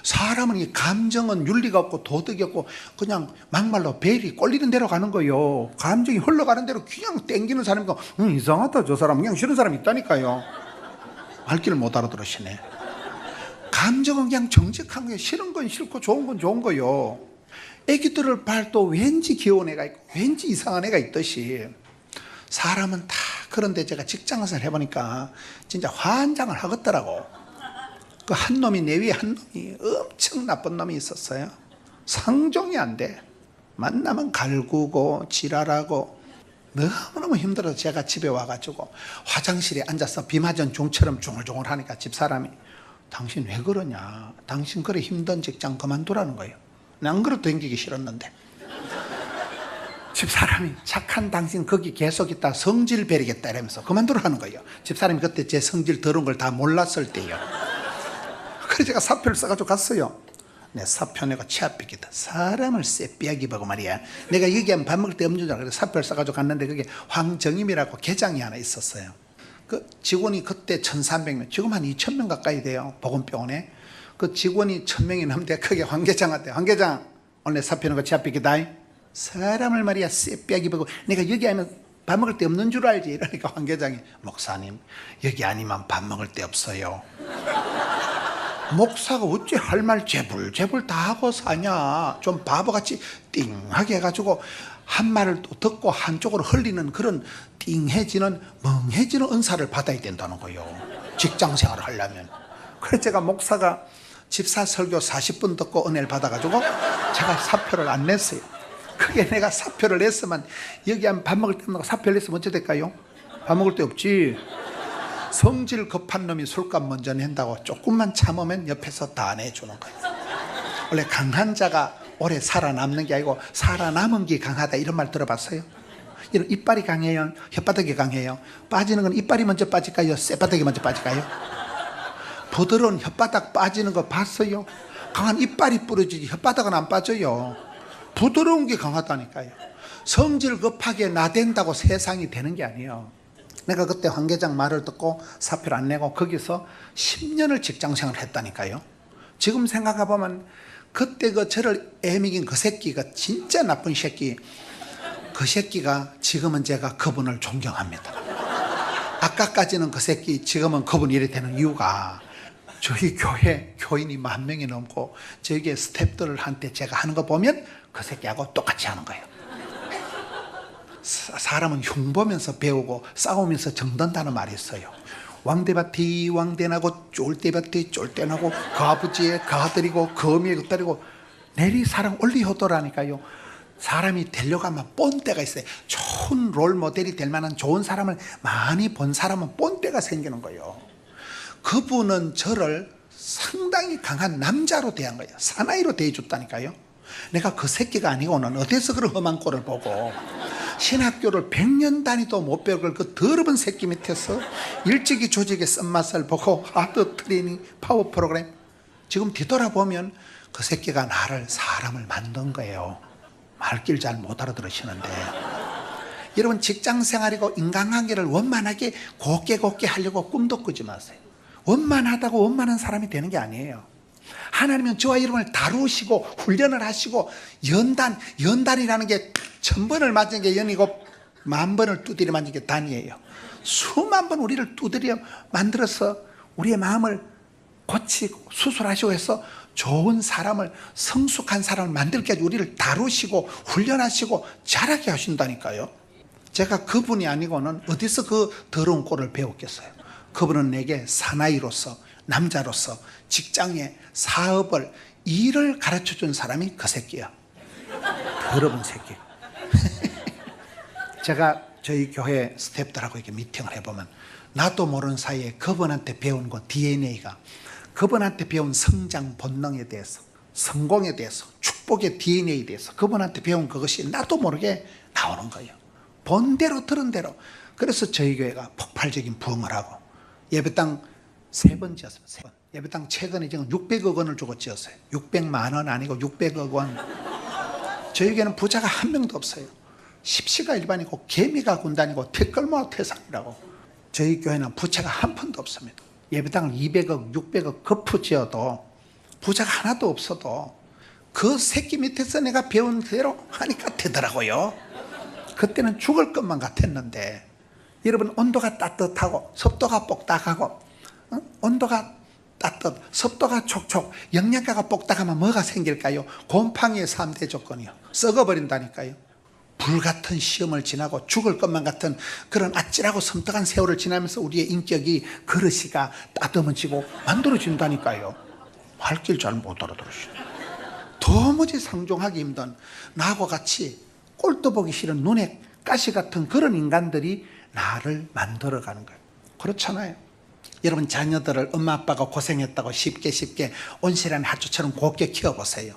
사람은 이 감정은 윤리가 없고 도덕이 없고 그냥 막말로 벨이 꼴리는 대로 가는 거예요. 감정이 흘러가는 대로 그냥 땡기는 사람이고 이상하다 저 사람 그냥 싫은 사람이 있다니까요. 말귀를 못 알아들으시네. 감정은 그냥 정직한 거예요. 싫은 건 싫고 좋은 건 좋은 거예요. 애기들을 봐도 왠지 귀여운 애가 있고 왠지 이상한 애가 있듯이 사람은 다 그런데 제가 직장생활 해보니까 진짜 환장을 하겠더라고. 그 한 놈이 내 위에 한 놈이 엄청 나쁜 놈이 있었어요. 상종이 안 돼. 만나면 갈구고 지랄하고 너무너무 힘들어서 제가 집에 와가지고 화장실에 앉아서 비 맞은 종처럼 중얼중얼 하니까 집사람이 당신 왜 그러냐. 당신 그래 힘든 직장 그만두라는 거예요. 안 그래도 댕기기 싫었는데. 집사람이 착한 당신 거기 계속 있다 성질 베리겠다 이러면서 그만두라는 거예요. 집사람이 그때 제 성질 더러운 걸 다 몰랐을 때요. 그래서 제가 사표를 써가지고 갔어요. 내 사표 내가 치아삐기다. 사람을 쎄삐하기 보고 말이야. 내가 여기하면 밥 먹을 데 없는 줄 알고 사표를 써가지고 갔는데 그게 황정임이라고 계장이 하나 있었어요. 그 직원이 그때 1,300명, 지금 한 2,000명 가까이 돼요. 보건병원에. 그 직원이 1,000명이 넘는데 그게 황계장한테 황계장 오늘 사표는 거 치아삐기다. 사람을 말이야 쎄삐하기 보고 내가 여기 하면 밥 먹을 데 없는 줄 알지. 이러니까 황계장이 목사님 여기 아니면 밥 먹을 데 없어요. 목사가 어찌 할 말 재불 다 하고 사냐. 좀 바보같이 띵하게 해가지고 한 말을 또 듣고 한쪽으로 흘리는 그런 띵해지는 멍해지는 은사를 받아야 된다는 거예요. 직장생활을 하려면. 그래서 제가 목사가 집사 설교 40분 듣고 은혜를 받아가지고 제가 사표를 안 냈어요. 그게 내가 사표를 냈으면 여기 하면 밥 먹을 데 없는 거 사표를 냈으면 어찌 될까요? 밥 먹을 데 없지. 성질 급한 놈이 술값 먼저 낸다고 조금만 참으면 옆에서 다 내주는 거예요. 원래 강한 자가 오래 살아남는 게 아니고 살아남은 게 강하다 이런 말 들어봤어요? 이런 이빨이 강해요? 혓바닥이 강해요? 빠지는 건 이빨이 먼저 빠질까요? 쌔바닥이 먼저 빠질까요? 부드러운 혓바닥 빠지는 거 봤어요? 강한 이빨이 부러지지 혓바닥은 안 빠져요. 부드러운 게 강하다니까요. 성질 급하게 나댄다고 세상이 되는 게 아니에요. 내가 그때 황계장 말을 듣고 사표를 안 내고 거기서 10년을 직장생활을 했다니까요. 지금 생각해보면 그때 그 저를 애미긴 그 새끼가 진짜 나쁜 새끼. 그 새끼가 지금은 제가 그분을 존경합니다. 아까까지는 그 새끼 지금은 그분이 이래 되는 이유가 저희 교회 교인이 10,000명이 넘고 저기 스태프들한테 제가 하는 거 보면 그 새끼하고 똑같이 하는 거예요. 사람은 흉보면서 배우고 싸우면서 정든다는 말이 있어요. 왕대밭이 왕대나고 쫄대밭이 쫄대나고 그 아버지의 그 아들이고 그 어미의 그 딸이고 내리 사랑 올리호도라니까요. 사람이 되려가면 뽐때가 있어요. 좋은 롤모델이 될 만한 좋은 사람을 많이 본 사람은 뽐때가 생기는 거예요. 그분은 저를 상당히 강한 남자로 대한 거예요. 사나이로 대해줬다니까요. 내가 그 새끼가 아니고는 어디서 그런 험한 꼴을 보고 신학교를 100년 단위도 못 배울 그 더러운 새끼 밑에서 일찍이 조직의 쓴맛을 보고 하드 트레이닝 파워 프로그램. 지금 뒤돌아보면 그 새끼가 나를 사람을 만든 거예요. 말귀를 잘 못 알아들으시는데, 여러분 직장 생활이고 인간관계를 원만하게 곱게 하려고 꿈도 꾸지 마세요. 원만하다고 원만한 사람이 되는 게 아니에요. 하나님은 저와 여러분을 다루시고 훈련을 하시고, 연단이라는 게 1000번을 맞은 게 연이고 10,000번을 두드려 맞은 게 단이에요. 수만 번 우리를 두드려 만들어서 우리의 마음을 고치고 수술하시고 해서 좋은 사람을, 성숙한 사람을 만들게 하시고 우리를 다루시고 훈련하시고 자라게 하신다니까요. 제가 그분이 아니고는 어디서 그 더러운 꼴을 배웠겠어요. 그분은 내게 사나이로서, 남자로서 직장에 사업을, 일을 가르쳐준 사람이 그 새끼야. 더러운 새끼. 제가 저희 교회 스태프들하고 이렇게 미팅을 해보면 나도 모르는 사이에 그분한테 배운 거 DNA가, 그분한테 배운 성장 본능에 대해서, 성공에 대해서, 축복의 DNA에 대해서 그분한테 배운 그것이 나도 모르게 나오는 거예요. 본 대로 들은 대로. 그래서 저희 교회가 폭발적인 부흥을 하고 예배당 3번 지었어요. 3번. 예배당 최근에 지금 600억 원을 주고 지었어요. 600만 원 아니고 600억 원. 저희 교회는 부자가 한 명도 없어요. 십시가 일반이고 개미가 군단이고 티끌모아 태산이라고. 저희 교회는 부채가 한 푼도 없습니다. 예배당을 200억 600억 거푸 지어도 부자가 하나도 없어도 그 새끼 밑에서 내가 배운 대로 하니까 되더라고요. 그때는 죽을 것만 같았는데, 여러분 온도가 따뜻하고 습도가 뽁닥하고, 온도가 따뜻, 습도가 촉촉, 영양가가 뽁닥하면 뭐가 생길까요? 곰팡이의 3대 조건이요. 썩어버린다니까요. 불같은 시험을 지나고 죽을 것만 같은 그런 아찔하고 섬뜩한 세월을 지나면서 우리의 인격이, 그릇이가 따듬어지고 만들어진다니까요. 말귀를 잘 못 알아들으시네. 도무지 상종하기 힘든, 나하고 같이 꼴도 보기 싫은 눈에 가시 같은 그런 인간들이 나를 만들어가는 거예요. 그렇잖아요. 여러분 자녀들을 엄마 아빠가 고생했다고 쉽게 온실한 하초처럼 곱게 키워보세요.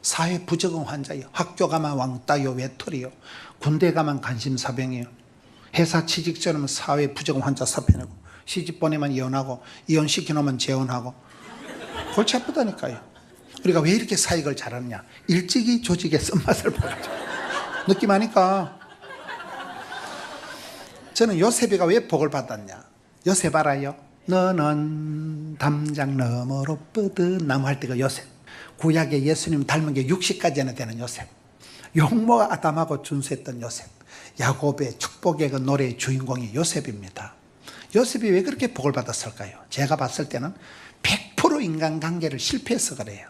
사회 부적응 환자요. 학교 가면 왕따요, 외톨이요. 군대 가면 간심사병이요. 회사 취직 전이면 사회 부적응 환자 사표내고, 시집 보내면 이혼하고, 이혼시켜놓으면 재혼하고. 골치 아프다니까요. 우리가 왜 이렇게 사익을 잘하느냐? 일찍이 조직의 쓴맛을 보여줘. 느낌 아니까. 저는 요셉이가 왜 복을 받았냐? 요셉 알아요? 너는 담장 너머로 뻗은 할 때가 요셉. 구약에 예수님 닮은 게 60까지나 되는 요셉. 용모가 아담하고 준수했던 요셉. 야곱의 축복의 그 노래의 주인공이 요셉입니다. 요셉이 왜 그렇게 복을 받았을까요? 제가 봤을 때는 100% 인간관계를 실패해서 그래요.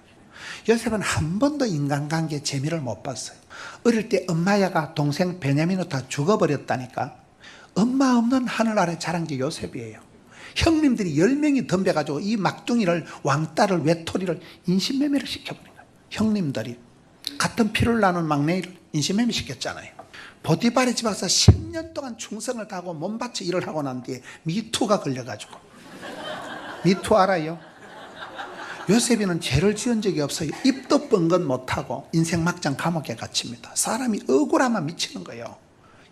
요셉은 한 번도 인간관계 재미를 못 봤어요. 어릴 때 엄마야가 동생 베냐민은 다 죽어버렸다니까. 엄마 없는 하늘 아래 자란 게 요셉이에요. 형님들이 10명이 덤벼가지고 이 막둥이를, 왕따를, 외톨이를 인신매매를 시켜버린 거예요. 형님들이 같은 피를 나눈 막내를 인신매매 시켰잖아요. 보디발의 집 와서 10년 동안 충성을 다하고 몸바쳐 일을 하고 난 뒤에 미투가 걸려가지고. 미투 알아요? 요셉이는 죄를 지은 적이 없어요. 입도 뻥긋 못하고 인생 막장 감옥에 갇힙니다. 사람이 억울하면 미치는 거예요.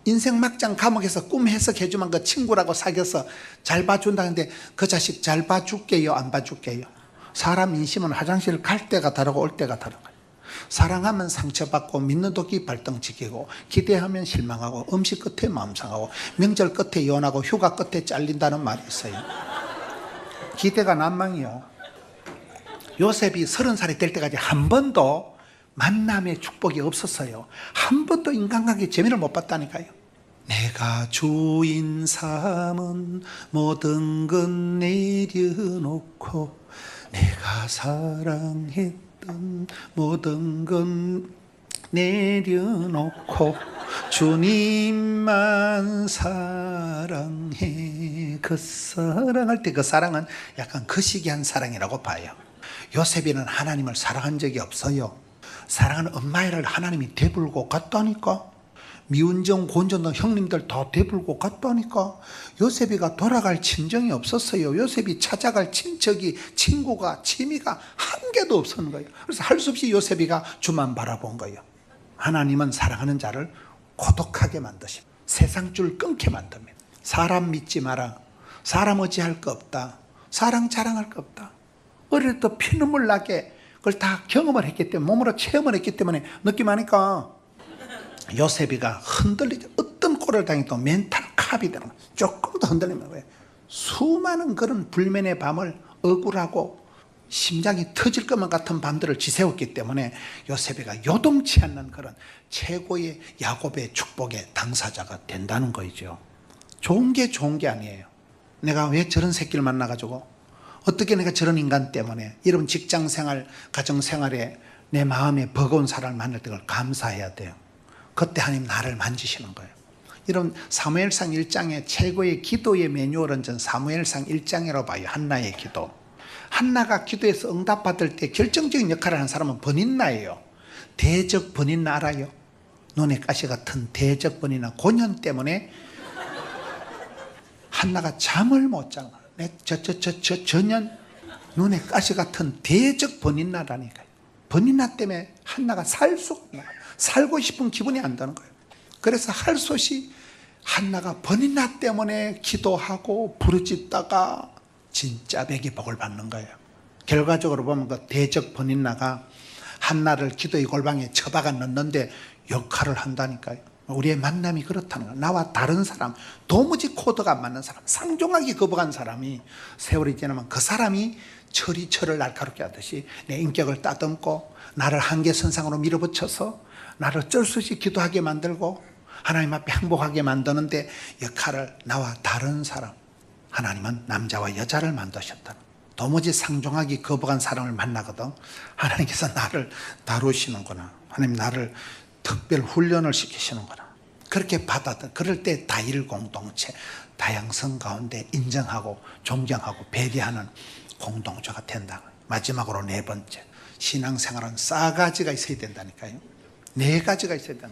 인생 막장 감옥에서 꿈 해석해주면 그 친구라고 사귀어서 잘 봐준다는데 그 자식 잘 봐줄게요, 안 봐줄게요? 사람 인심은 화장실 갈 때가 다르고 올 때가 다른 거예요. 사랑하면 상처받고 믿는 도끼 발등지키고, 기대하면 실망하고, 음식 끝에 마음 상하고, 명절 끝에 이혼하고, 휴가 끝에 잘린다는 말이 있어요. 기대가 난망이요. 요셉이 30살이 될 때까지 한 번도 만남의 축복이 없었어요. 한 번도 인간관계 재미를 못 봤다니까요. 내가 주인 삼은 모든 건 내려놓고, 내가 사랑했던 모든 건 내려놓고 주님만 사랑해. 그 사랑할 때 그 사랑은 약간 거시기한 사랑이라고 봐요. 요셉이는 하나님을 사랑한 적이 없어요. 사랑하는 엄마를 하나님이 대불고 갔다니까. 미운정, 고운정 형님들 다 대불고 갔다니까. 요셉이가 돌아갈 친정이 없었어요. 요셉이 찾아갈 친척이, 친구가, 취미가 한 개도 없었는 거예요. 그래서 할 수 없이 요셉이가 주만 바라본 거예요. 하나님은 사랑하는 자를 고독하게 만드십니다. 세상 줄 끊게 만듭니다. 사람 믿지 마라. 사람 어찌할 거 없다. 사랑 자랑할 거 없다. 어릴 때 피눈물 나게 그걸 다 경험을 했기 때문에, 몸으로 체험을 했기 때문에 느낌하니까 요셉이가 흔들리죠. 어떤 꼴을 당해도 멘탈 카비 되는 거예요. 조금 더 흔들리면 왜? 수많은 그런 불면의 밤을 억울하고 심장이 터질 것만 같은 밤들을 지새웠기 때문에 요셉이가 요동치 않는 그런 최고의 야곱의 축복의 당사자가 된다는 거죠. 좋은 게 아니에요. 내가 왜 저런 새끼를 만나가지고, 어떻게 내가 저런 인간 때문에, 여러분 직장생활, 가정생활에 내 마음에 버거운 사람을 만날 때 그걸 감사해야 돼요. 그때 하나님 나를 만지시는 거예요. 이런 사무엘상 1장의 최고의 기도의 매뉴얼은 전 사무엘상 1장이라고 봐요. 한나의 기도. 한나가 기도해서 응답받을 때 결정적인 역할을 하는 사람은 번인나예요. 대적 번인나 알아요? 눈에 가시 같은 대적 번인나 고년 때문에 한나가 잠을 못 자는 거예요. 전년 눈에 가시 같은 대적 번인나라니까요. 번인나 때문에 한나가 살 수가 없는 거예요. 살고 싶은 기분이 안 드는 거예요. 그래서 할 수 없이 한나가 번인나 때문에 기도하고 부르짖다가 진짜 백이 복을 받는 거예요. 결과적으로 보면 그 대적 번인나가 한나를 기도의 골방에 처박아 넣는데 역할을 한다니까요. 우리의 만남이 그렇다는 거예요. 나와 다른 사람, 도무지 코드가 안 맞는 사람, 상종하기 거부한 사람이 세월이 지나면 그 사람이 철이 날카롭게 하듯이 내 인격을 따듬고 나를 한계선상으로 밀어붙여서 나를 어쩔 수 없이 기도하게 만들고 하나님 앞에 행복하게 만드는데 역할을 나와 다른 사람, 하나님은 남자와 여자를 만드셨다. 도무지 상종하기 거부한 사람을 만나거든 하나님께서 나를 다루시는구나. 하나님 나를 특별 훈련을 시키시는구나. 그렇게 받아들, 그럴 때 다일 공동체, 다양성 가운데 인정하고 존경하고 배려하는 공동체가 된다. 마지막으로 네 번째, 신앙생활은 4가지가 있어야 된다니까요. 4가지가 있어야 된다.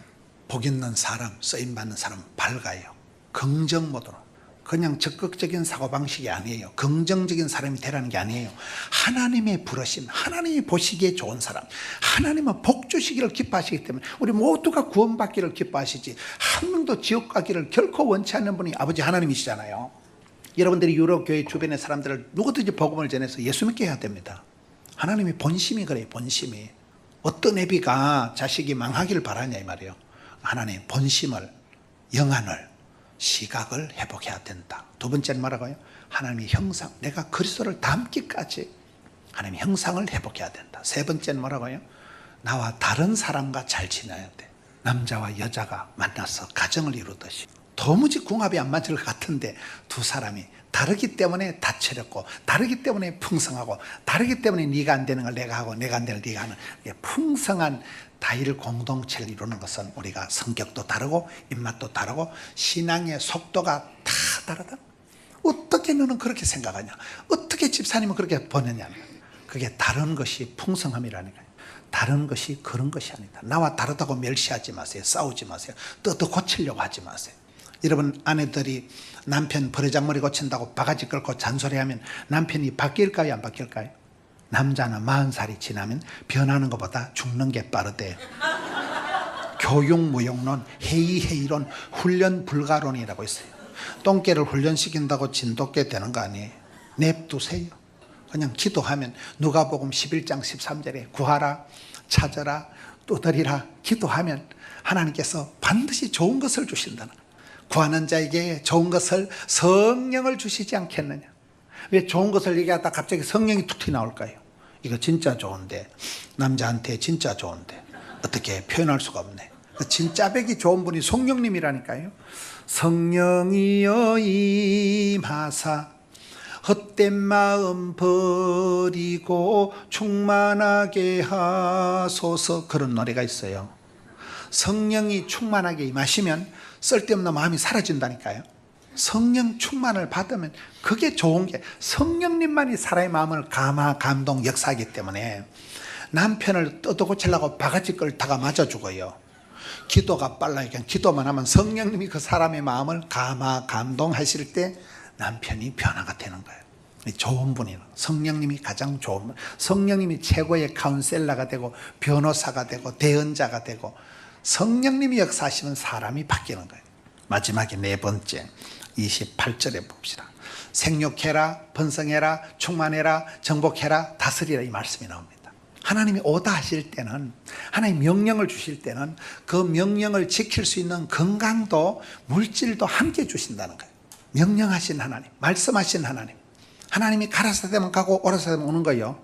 복 있는 사람, 쓰임받는 사람은 밝아요. 긍정 모드로. 그냥 적극적인 사고방식이 아니에요. 긍정적인 사람이 되라는 게 아니에요. 하나님의 부르심, 하나님이 보시기에 좋은 사람, 하나님은 복 주시기를 기뻐하시기 때문에 우리 모두가 구원받기를 기뻐하시지 한 명도 지옥 가기를 결코 원치 않는 분이 아버지 하나님이시잖아요. 여러분들이 유럽교회 주변의 사람들을 누구든지 복음을 전해서 예수 믿게 해야 됩니다. 하나님의 본심이 그래요. 본심이. 어떤 애비가 자식이 망하기를 바라냐 이 말이에요. 하나님의 본심을, 영안을, 시각을 회복해야 된다. 두 번째는 뭐라고요? 하나님의 형상, 내가 그리스도를 닮기까지 하나님의 형상을 회복해야 된다. 세 번째는 뭐라고요? 나와 다른 사람과 잘 지내야 돼. 남자와 여자가 만나서 가정을 이루듯이. 도무지 궁합이 안 맞을 것 같은데 두 사람이 다르기 때문에 다채롭고, 다르기 때문에 풍성하고, 다르기 때문에 네가 안 되는 걸 내가 하고 내가 안 되는 걸 네가 하는 풍성한 다일 공동체를 이루는 것은 우리가 성격도 다르고 입맛도 다르고 신앙의 속도가 다 다르다. 어떻게 너는 그렇게 생각하냐, 어떻게 집사님은 그렇게 보느냐. 그게 다른 것이 풍성함이라니까요. 다른 것이 그런 것이 아니다. 나와 다르다고 멸시하지 마세요. 싸우지 마세요. 더 고치려고 하지 마세요. 여러분 아내들이 남편 버르장머리 고친다고 바가지 끌고 잔소리하면 남편이 바뀔까요 안 바뀔까요? 남자는 40살이 지나면 변하는 것보다 죽는 게 빠르대요. 교육무용론, 회의론, 훈련 불가론이라고 있어요. 똥개를 훈련시킨다고 진돗개 되는 거 아니에요. 냅두세요. 그냥 기도하면 누가복음 11장 13절에 구하라, 찾아라, 두드리라 기도하면 하나님께서 반드시 좋은 것을 주신다는 거예요. 구하는 자에게 좋은 것을 성령을 주시지 않겠느냐. 왜 좋은 것을 얘기하다 갑자기 성령이 툭 튀어나올까요? 이거 진짜 좋은데, 남자한테 진짜 좋은데 어떻게 표현할 수가 없네. 진짜 백이 좋은 분이 성령님이라니까요. 성령이여 임하사 헛된 마음 버리고 충만하게 하소서. 그런 노래가 있어요. 성령이 충만하게 임하시면 쓸데없는 마음이 사라진다니까요. 성령 충만을 받으면 그게 좋은 게, 성령님만이 사람의 마음을 감동 역사하기 때문에 남편을 뜯어 고치려고 바가지 끌다가 맞아 죽어요. 기도가 빨라요. 그냥 기도만 하면 성령님이 그 사람의 마음을 감동하실 때 남편이 변화가 되는 거예요. 좋은 분이에요. 성령님이 가장 좋은 분. 성령님이 최고의 카운셀러가 되고 변호사가 되고 대언자가 되고 성령님이 역사하시면 사람이 바뀌는 거예요. 마지막에 네 번째 28절에 봅시다. 생육해라, 번성해라, 충만해라, 정복해라, 다스리라, 이 말씀이 나옵니다. 하나님이 오다 하실 때는, 하나님 명령을 주실 때는 그 명령을 지킬 수 있는 건강도 물질도 함께 주신다는 거예요. 명령하신 하나님, 말씀하신 하나님, 하나님이 가라사 되면 가고 오라사 되면 오는 거예요.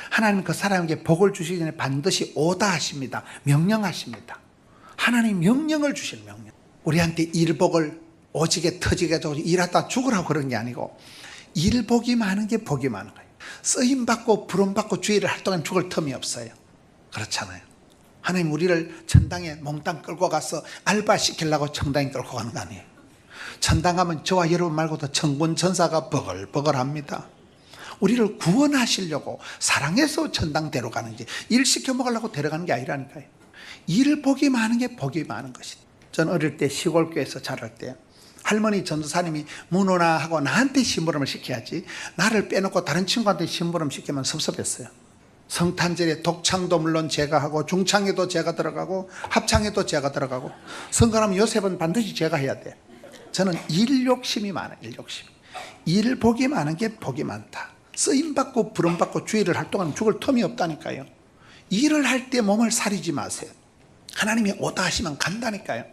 하나님 그 사람에게 복을 주시기 전에 반드시 오다 하십니다. 명령하십니다. 하나님 명령을 주실 명령. 우리한테 일복을 오지게 터지게 해서 일하다 죽으라고 그런 게 아니고, 일복이 많은 게 복이 많은 거예요. 쓰임받고 부름받고 주의를 할 동안 죽을 틈이 없어요. 그렇잖아요. 하나님 우리를 천당에 몽땅 끌고 가서 알바시키려고 천당에 끌고 가는 거 아니에요. 천당 가면 저와 여러분 말고도 천군 천사가 버글버글합니다. 우리를 구원하시려고 사랑해서 천당 데려가는지, 일 시켜 먹으려고 데려가는 게 아니라니까요. 일 복이 많은 게 복이 많은 것이다. 전 어릴 때 시골교회에서 자랄 때 할머니 전도사님이 문호나 하고 나한테 심부름을 시켜야지, 나를 빼놓고 다른 친구한테 심부름 시키면 섭섭했어요. 성탄절에 독창도 물론 제가 하고, 중창에도 제가 들어가고, 합창에도 제가 들어가고, 성가라면 요셉은 반드시 제가 해야 돼. 저는 일 욕심이 많아요. 일 욕심. 일 복이 많은 게 복이 많다. 쓰임받고 부름받고 주의를 할 동안 죽을 틈이 없다니까요. 일을 할 때 몸을 사리지 마세요. 하나님이 오다 하시면 간다니까요.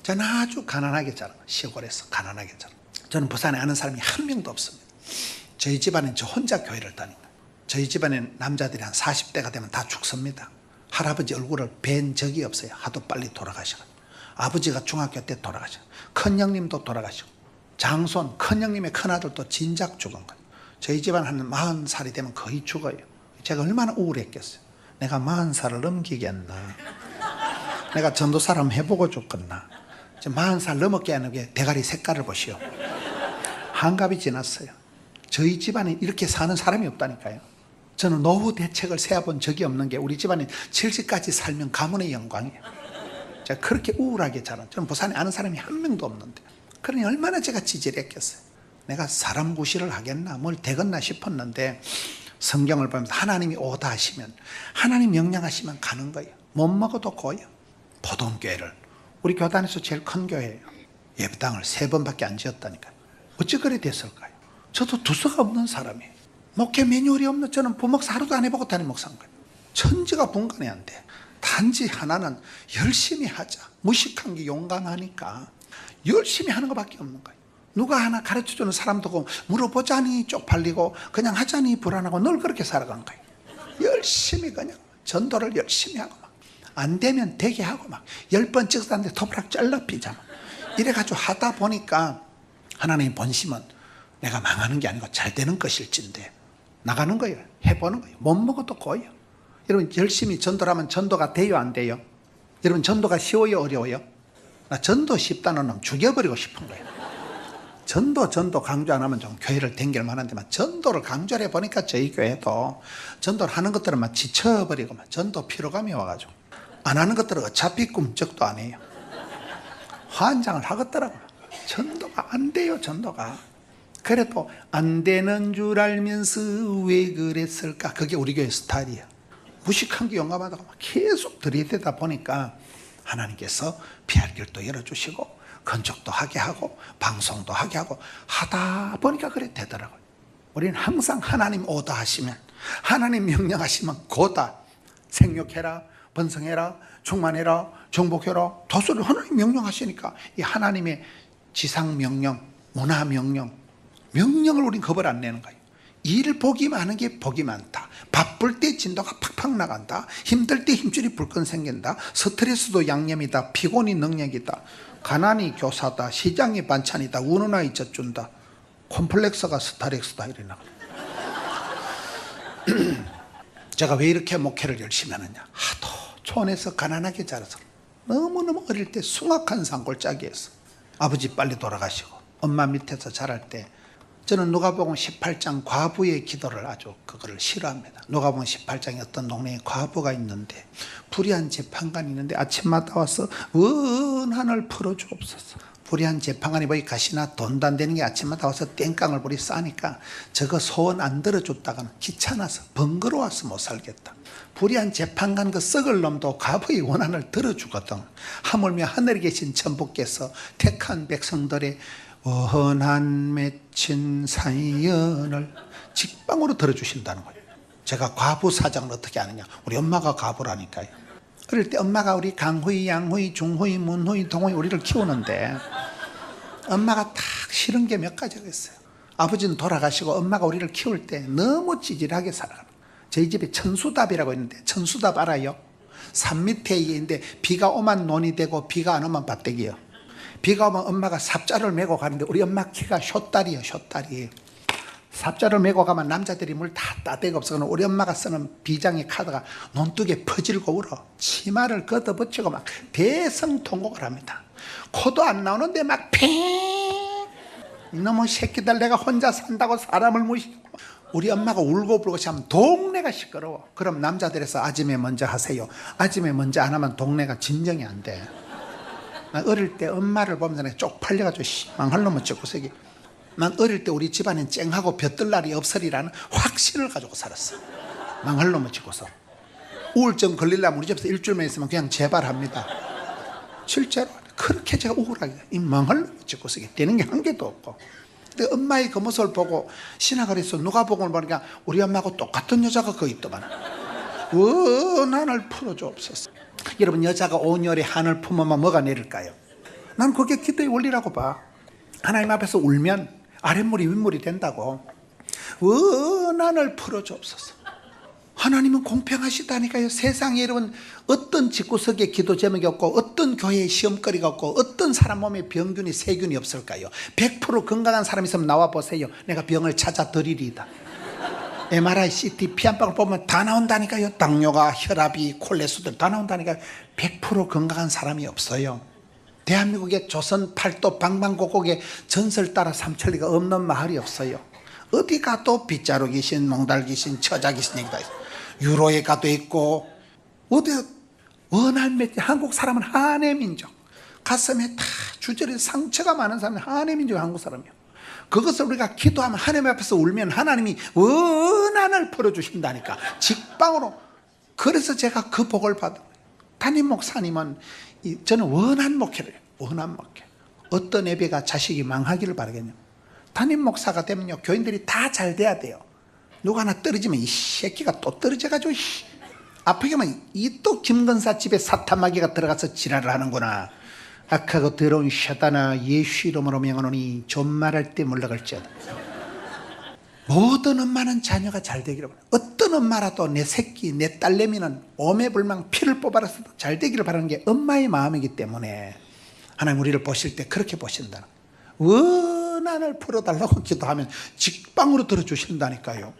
저는 아주 가난하게 자라요. 시골에서 가난하게 자라요. 저는 부산에 아는 사람이 한 명도 없습니다. 저희 집안은 저 혼자 교회를 다닙니다. 저희 집안엔 남자들이 한 40대가 되면 다 죽습니다. 할아버지 얼굴을 뵌 적이 없어요. 하도 빨리 돌아가시고. 아버지가 중학교 때 돌아가시고, 큰형님도 돌아가시고, 장손 큰형님의 큰아들도 진작 죽은 거예요. 저희 집안 한 40살이 되면 거의 죽어요. 제가 얼마나 우울했겠어요. 내가 40살을 넘기겠나, 내가 전도사를 한번 해보고 죽겠나. 40살 넘었게 하는 게 대가리 색깔을 보시오. 한갑이 지났어요. 저희 집안에 이렇게 사는 사람이 없다니까요. 저는 노후 대책을 세워본 적이 없는 게, 우리 집안에 70까지 살면 가문의 영광이에요. 제가 그렇게 우울하게 자란, 저는 부산에 아는 사람이 한 명도 없는데, 그러니 얼마나 제가 지질했겠어요. 내가 사람 구실을 하겠나, 뭘 되겠나 싶었는데, 성경을 보면서 하나님이 오다 하시면, 하나님 명령하시면 가는 거예요. 못 먹어도 고요. 포동교회를, 우리 교단에서 제일 큰 교회예요. 예배당을 3번밖에 안 지었다니까요. 어찌 그래 됐을까요? 저도 두서가 없는 사람이에요. 목회 매뉴얼이 없는, 저는 부목사 하루도 안 해보고 담임 목사인 거예요. 천지가 분간이 안 돼. 단지 하나는 열심히 하자. 무식한 게 용감하니까 열심히 하는 것밖에 없는 거예요. 누가 하나 가르쳐주는 사람도 없고, 물어보자니 쪽팔리고 그냥 하자니 불안하고 늘 그렇게 살아가는 거예요. 열심히 그냥 전도를 열심히 하고, 막 안 되면 되게 하고, 막 10번 찍었는데 토브락 잘라 피자, 이래가지고 하다 보니까 하나님의 본심은 내가 망하는 게 아니고 잘 되는 것일진데 나가는 거예요. 해보는 거예요. 못 먹어도 고요. 여러분 열심히 전도를 하면 전도가 돼요, 안 돼요? 여러분 전도가 쉬워요, 어려워요? 나 전도 쉽다는 놈 죽여버리고 싶은 거예요. 전도 강조 안 하면 좀 교회를 댕길 만한데만, 전도를 강조를 해보니까 저희 교회도 전도를 하는 것들은 막 지쳐버리고, 막 전도 피로감이 와가지고 안 하는 것들은 어차피 꿈쩍도 안 해요. 환장을 하겠더라고요. 전도가 안 돼요, 전도가. 그래도 안 되는 줄 알면서 왜 그랬을까? 그게 우리 교회 스타일이에요. 무식한 게 용감하다고 막 계속 들이대다 보니까 하나님께서 피할 길도 열어주시고, 건축도 하게 하고, 방송도 하게 하고, 하다 보니까 그래 되더라고요. 우리는 항상 하나님 오다 하시면, 하나님 명령하시면 고다. 생육해라, 번성해라, 충만해라, 정복해라, 다스리라. 하나님 명령하시니까 이 하나님의 지상 명령, 문화 명령, 명령을 우린 겁을 안 내는 거예요. 일 복이 많은 게 복이 많다. 바쁠 때 진도가 팍팍 나간다. 힘들 때 힘줄이 불끈 생긴다. 스트레스도 양념이다. 피곤이 능력이다. 가난이 교사다. 시장이 반찬이다. 우는 아이 젖준다. 콤플렉스가 스타렉스다. 이러나. 제가 왜 이렇게 목회를 열심히 하느냐. 하도 촌에서 가난하게 자라서 너무너무 어릴 때 숭악한 산골짜기에서 아버지 빨리 돌아가시고 엄마 밑에서 자랄 때 저는 누가복음 18장 과부의 기도를 아주 그거를 싫어합니다. 누가복음 18장에 어떤 동네에 과부가 있는데 불의한 재판관이 있는데 아침마다 와서 원한을 풀어주옵소서. 불의한 재판관이 뭐이 가시나 돈도 안 되는 게 아침마다 와서 땡깡을 뿌리 싸니까 저거 소원 안 들어줬다가는 귀찮아서 번거로워서 못 살겠다. 불의한 재판관 그 썩을 놈도 과부의 원한을 들어주거든. 하물며 하늘에 계신 천부께서 택한 백성들의 원한 맺힌 사연을 직방으로 들어주신다는 거예요. 제가 과부 사정을 어떻게 아느냐, 우리 엄마가 과부라니까요. 어릴 때 엄마가 우리 강후이, 양후이, 중후이, 문후이, 동후이 우리를 키우는데 엄마가 딱 싫은 게 몇 가지가 있어요. 아버지는 돌아가시고 엄마가 우리를 키울 때 너무 찌질하게 살아가는 거예요. 저희 집에 천수답이라고 있는데 천수답 알아요? 산 밑에 있는데 비가 오면 논이 되고 비가 안 오면 밭대기예요. 비가 오면 엄마가 삽자를 메고 가는데 우리 엄마 키가 숏다리예요. 숏다리. 삽자를 메고 가면 남자들이 물 다 따대가 없어. 우리 엄마가 쓰는 비장의 카드가 논둑에 퍼질고 울어. 치마를 걷어붙이고 막 대성통곡을 합니다. 코도 안 나오는데 막 팽! 이놈의 새끼들 내가 혼자 산다고 사람을 무시하고. 우리 엄마가 울고 불고 하면 동네가 시끄러워. 그럼 남자들에서 아침에 먼저 하세요. 아침에 먼저 안 하면 동네가 진정이 안 돼. 어릴 때 엄마를 보면서 내가 쪽팔려가지고 망할 놈의 ጭ구새기. 난 어릴 때 우리 집안엔 쨍하고 볕들 날이 없으리라는 확신을 가지고 살았어. 망할 놈의 ጭ구서. 우울증 걸리려면 우리 집에서 일주일만 있으면 그냥 재발합니다. 실제로 그렇게 제가 우울하게 이 망할 놈의 ጭ구새기 되는 게 한 개도 없고. 근데 엄마의 그 모습을 보고 신학을 해서 누가복음을 보니까 우리 엄마하고 똑같은 여자가 거기 있더만. 원한을 풀어주옵소서. 여러분, 여자가 온열에 한을 품으면 뭐가 내릴까요? 난 그게 기도의 원리라고 봐. 하나님 앞에서 울면 아랫물이 윗물이 된다고. 원한을 풀어주옵소서. 하나님은 공평하시다니까요. 세상에 여러분 어떤 집구석에 기도 제목이 없고 어떤 교회에 시험거리가 없고 어떤 사람 몸에 병균이 세균이 없을까요? 100% 건강한 사람 있으면 나와 보세요. 내가 병을 찾아 드리리다. MRI, CT, 피 한 방울 보면 다 나온다니까요. 당뇨가, 혈압이, 콜레스테롤 다 나온다니까요. 100% 건강한 사람이 없어요. 대한민국의 조선 팔도 방방곡곡에 전설 따라 삼천리가 없는 마을이 없어요. 어디 가도 빗자루 귀신, 몽달 귀신, 처자 귀신 얘기다 있어요. 유로에 가도 있고. 어디 원한 맺힌 한국 사람은 한해 민족. 가슴에 다 주저리 상처가 많은 사람은 한해 민족 한국 사람이에요. 그것을 우리가 기도하면 하나님 앞에서 울면 하나님이 원한을 풀어주신다니까. 직방으로. 그래서 제가 그 복을 받은 거예요. 담임 목사님은 저는 원한 목회를 해요. 원한 목회. 어떤 예배가 자식이 망하기를 바라겠냐. 담임 목사가 되면요 교인들이 다 잘 돼야 돼요. 누가 하나 떨어지면 이 새끼가 또 떨어져가지고 아프게 하면 이 또 김건사 집에 사탄마귀가 들어가서 지랄을 하는구나. 악하고 더러운 샤다나 예수 이름으로 명하노니 존말할 때 물러갈지어다. 모든 엄마는 자녀가 잘 되기를 바랍니다. 어떤 엄마라도 내 새끼 내 딸내미는 오매불망 피를 뽑아라서도 잘 되기를 바라는 게 엄마의 마음이기 때문에 하나님 우리를 보실 때 그렇게 보신다. 원한을 풀어달라고 기도하면 직방으로 들어주신다니까요.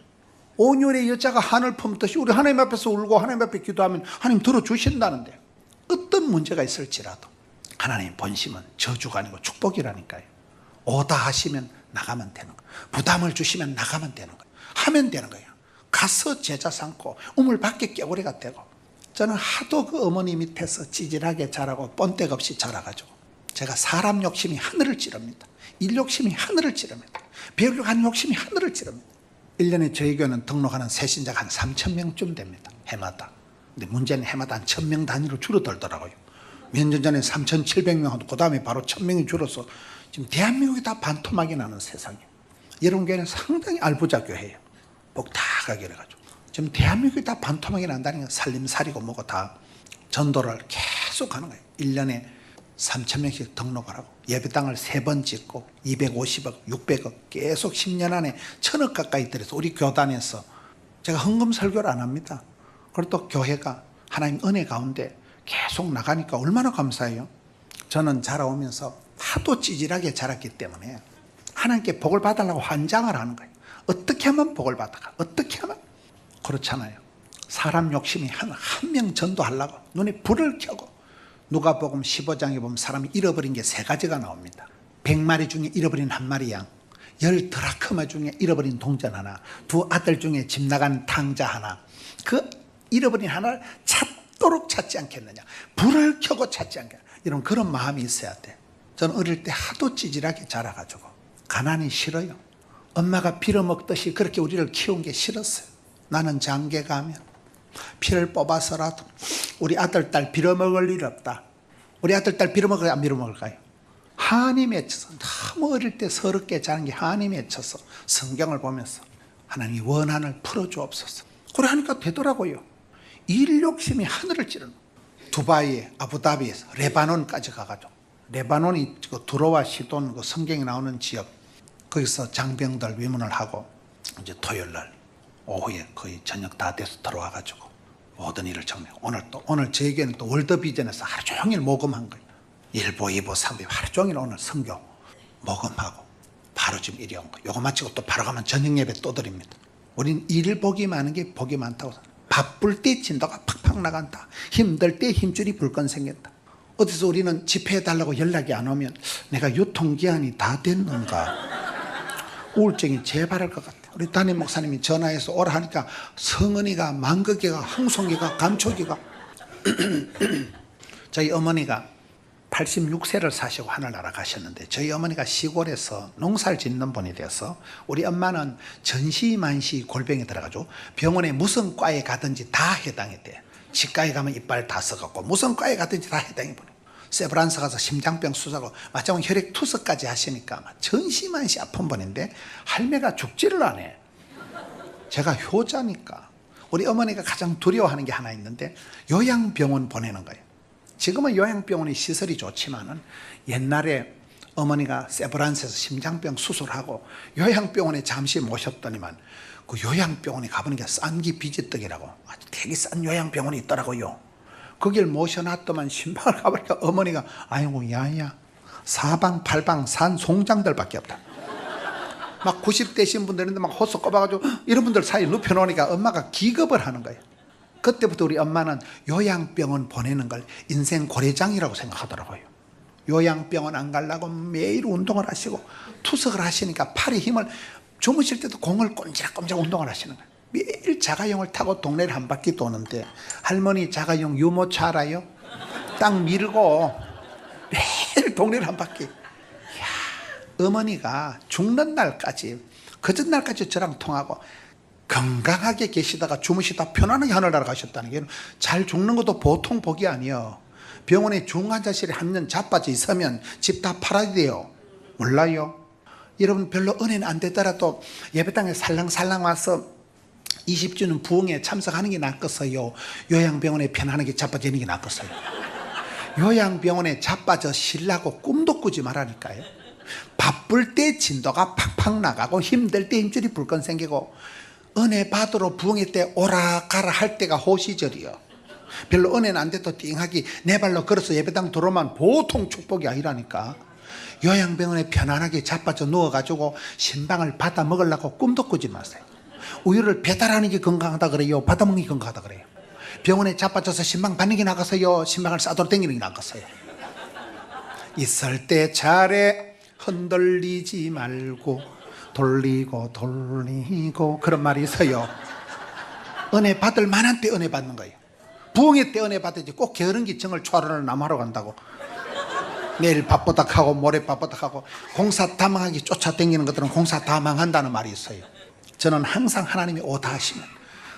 온열의 여자가 한을 품듯이 우리 하나님 앞에서 울고 하나님 앞에 기도하면 하나님 들어주신다는데 어떤 문제가 있을지라도 하나님 본심은 저주가 아니고 축복이라니까요. 오다 하시면 나가면 되는 거예요. 부담을 주시면 나가면 되는 거예요. 하면 되는 거예요. 가서 제자 삼고 우물 밖에 깨구리가 되고. 저는 하도 그 어머니 밑에서 찌질하게 자라고 본데가 없이 자라가지고 제가 사람 욕심이 하늘을 찌릅니다. 일 욕심이 하늘을 찌릅니다. 배우려고 하는 욕심이 하늘을 찌릅니다. 1년에 저희 교회는 등록하는 새신자가 한 3,000명쯤 됩니다. 해마다. 근데 문제는 해마다 한 1,000명 단위로 줄어들더라고요. 몇 년 전에 3,700명 하고 그 다음에 바로 1,000명이 줄어서 지금 대한민국이 다 반토막이 나는 세상이에요. 여러분 교회는 상당히 알부자 교회예요. 복 다 가게 해가지고 지금 대한민국이 다 반토막이 난다는 건 살림살이고 뭐고 다 전도를 계속 하는 거예요. 1년에 3,000명씩 등록을 하고 예배당을 3번 짓고 250억, 600억 계속 10년 안에 1,000억 가까이 들여서 우리 교단에서 제가 헌금 설교를 안 합니다. 그리고 또 교회가 하나님 은혜 가운데 계속 나가니까 얼마나 감사해요. 저는 자라오면서 하도 찌질하게 자랐기 때문에 하나님께 복을 받으려고 환장을 하는 거예요. 어떻게 하면 복을 받아가? 어떻게 하면? 그렇잖아요. 사람 욕심이 한 명 전도하려고 눈에 불을 켜고 누가복음 15장에 보면 사람이 잃어버린 게 3가지가 나옵니다. 100마리 중에 잃어버린 1마리 양, 열 드라크마 중에 잃어버린 동전 하나, 두 아들 중에 집 나간 탕자 하나, 그 잃어버린 하나를 찾도록 찾지 않겠느냐. 불을 켜고 찾지 않겠느냐. 이런 그런 마음이 있어야 돼. 저는 어릴 때 하도 찌질하게 자라가지고 가난이 싫어요. 엄마가 빌어먹듯이 그렇게 우리를 키운 게 싫었어요. 나는 장계 가면 피를 뽑아서라도 우리 아들 딸 빌어먹을 일 없다. 우리 아들 딸 빌어먹을까요? 안 빌어먹을까요? 한이 맺혀서, 너무 어릴 때 서럽게 자는 게 한이 맺혀서 성경을 보면서 하나님 원한을 풀어주옵소서. 그래 하니까 되더라고요. 일 욕심이 하늘을 찌르는, 두바이에, 아부다비에서 레바논까지 가가지고, 레바논이 두로와 시돈 그 성경에 나오는 지역, 거기서 장병들 위문을 하고 이제 토요일날 오후에 거의 저녁 다 돼서 들어와가지고 모든 일을 정리. 오늘 저에게는 또 월드비전에서 하루 종일 모금한 거예요. 1부, 2부, 3부 하루 종일 오늘 성경 모금하고 바로 지금 일이 온 거예요. 요거 마치고 또 바로 가면 저녁 예배 또 드립니다. 우린 일 복이 많은 게 복이 많다고. 바쁠 때 진도가 팍팍 나간다. 힘들 때 힘줄이 불끈 생긴다. 어디서 우리는 집회해달라고 연락이 안 오면 내가 유통기한이 다 됐는가, 우울증이 재발할 것 같아. 우리 담임 목사님이 전화해서 오라 하니까 성은이가, 망극이가, 항송이가, 감촉이가 저희 어머니가 86세를 사시고 하늘나라 가셨는데, 저희 어머니가 시골에서 농사를 짓는 분이 되어서 우리 엄마는 전시만시 골병에 들어가죠. 병원에 무슨 과에 가든지 다 해당이 돼. 치과에 가면 이빨 다 썩었고 무슨 과에 가든지 다 해당이 보내. 세브란스 가서 심장병 수사고 마지막에 혈액 투석까지 하시니까 전시만시 아픈 분인데 할매가 죽지를 않아. 제가 효자니까 우리 어머니가 가장 두려워하는 게 하나 있는데 요양병원 보내는 거예요. 지금은 요양병원이 시설이 좋지만은 옛날에 어머니가 세브란스에서 심장병 수술하고 요양병원에 잠시 모셨더니만 그 요양병원에 가보는 게 싼기 비지떡이라고 아주 되게 싼 요양병원이 있더라고요. 거길 모셔놨더만 신방을 가보니까 어머니가 아이고 야야 사방팔방 산 송장들밖에 없다. 막 90대신 분들인데 막 호수 꼽아가지고 이런 분들 사이에 눕혀놓으니까 엄마가 기겁을 하는 거예요. 그때부터 우리 엄마는 요양병원 보내는 걸 인생 고래장이라고 생각하더라고요. 요양병원 안 가려고 매일 운동을 하시고 투석을 하시니까 팔에 힘을, 주무실 때도 공을 꼼지락꼼지락 운동을 하시는 거예요. 매일 자가용을 타고 동네를 한 바퀴 도는데, 할머니 자가용 유모차 알아요? 딱 밀고 매일 동네를 한 바퀴. 이야, 어머니가 죽는 날까지, 그 전날까지 저랑 통하고 건강하게 계시다가 주무시다 편안하게 하늘나라 가셨다는 게 잘 죽는 것도 보통 복이 아니에요. 병원에 중환자실에 한 년 자빠져 있으면 집 다 팔아야 돼요. 몰라요? 여러분 별로 은혜는 안 되더라도 예배당에 살랑살랑 와서 20주년 부흥에 참석하는 게 낫겠어요? 요양병원에 편안하게 자빠지는 게 낫겠어요? 요양병원에 자빠져 쉬려고 꿈도 꾸지 말라니까요. 바쁠 때 진도가 팍팍 나가고 힘들 때 힘줄이 불끈 생기고 은혜 받으러 부흥회 때 오라 가라 할 때가 호시절이요. 별로 은혜는 안 돼도 띵하기 내 발로 걸어서 예배당 들어오면 보통 축복이 아니라니까. 요양병원에 편안하게 자빠져 누워가지고 신방을 받아 먹으려고 꿈도 꾸지 마세요. 우유를 배달하는 게 건강하다 그래요? 받아 먹는 게 건강하다 그래요? 병원에 자빠져서 신방 받는 게 나갔어요? 신방을 싸돌아 다니는 게 나갔어요? 있을 때 잘해 흔들리지 말고 돌리고 돌리고, 그런 말이 있어요. 은혜 받을 만한 때 은혜 받는 거예요. 부흥회 때 은혜 받든지 꼭 게으른기증을 초하러 남하러 간다고 내일 바쁘다하고 모레 바쁘다하고 공사 다 망하기 쫓아다니는 것들은 공사 다 망한다는 말이 있어요. 저는 항상 하나님이 오다 하시면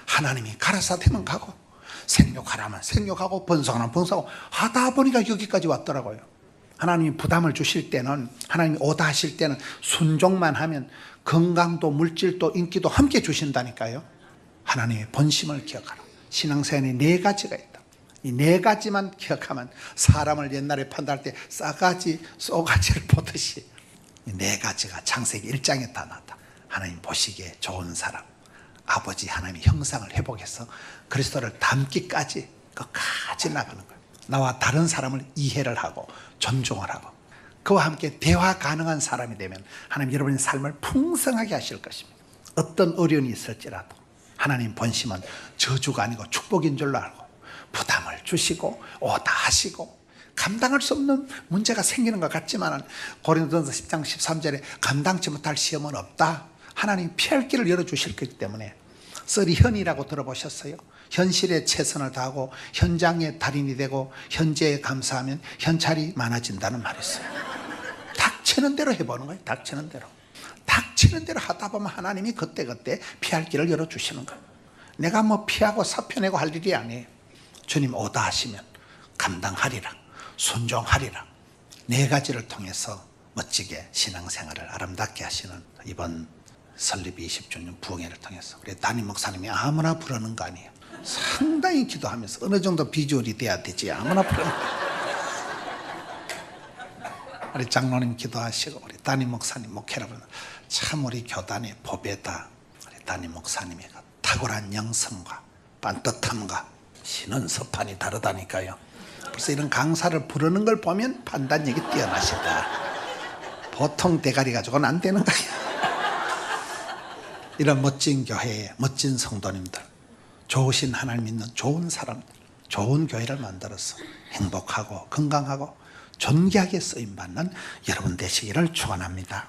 하나님이 가라사대면 가고 생육하라면 생육하고 번성하라면 번성하고 하다 보니까 여기까지 왔더라고요. 하나님이 부담을 주실 때는, 하나님이 오다 하실 때는 순종만 하면 건강도 물질도 인기도 함께 주신다니까요. 하나님의 본심을 기억하라. 신앙생활에 4가지가 있다. 이 4가지만 기억하면 사람을 옛날에 판단할 때 싸가지 쏘가지를 보듯이 이 4가지가 창세기 1장에 다 나왔다. 하나님 보시기에 좋은 사람, 아버지 하나님의 형상을 회복해서 그리스도를 닮기까지 끝까지 나가는 거예요. 나와 다른 사람을 이해를 하고 존중을 하고 그와 함께 대화 가능한 사람이 되면 하나님 여러분의 삶을 풍성하게 하실 것입니다. 어떤 어려움이 있을지라도 하나님 본심은 저주가 아니고 축복인 줄로 알고 부담을 주시고 오다 하시고 감당할 수 없는 문제가 생기는 것 같지만 고린도전서 10장 13절에 감당치 못할 시험은 없다. 하나님 피할 길을 열어주실 거기 때문에. 썰이현이라고 들어보셨어요? 현실에 최선을 다하고 현장의 달인이 되고 현재에 감사하면 현찰이 많아진다는 말이 있어요. 닥치는 대로 해보는 거예요. 닥치는 대로. 닥치는 대로 하다 보면 하나님이 그때그때 피할 길을 열어주시는 거예요. 내가 뭐 피하고 사표내고 할 일이 아니에요. 주님 오다 하시면 감당하리라, 순종하리라. 네 가지를 통해서 멋지게 신앙생활을 아름답게 하시는 이번 설립 20주년 부흥회를 통해서 우리 담임 목사님이 아무나 부르는 거 아니에요. 상당히 기도하면서 어느 정도 비주얼이 돼야 되지. 아무나 부르는 거. 우리 장로님 기도하시고 우리 담임 목사님 목회라면 참 우리 교단의 보배다. 우리 담임 목사님의 탁월한 영성과 반듯함과 신은서판이 다르다니까요. 벌써 이런 강사를 부르는 걸 보면 판단력이 뛰어나시다. 보통 대가리 가지고는 안 되는 거예요. 이런 멋진 교회에 멋진 성도님들, 좋으신 하나님 믿는 좋은 사람들, 좋은 교회를 만들어서 행복하고 건강하고 존귀하게 쓰임받는 여러분 되시기를 축원합니다.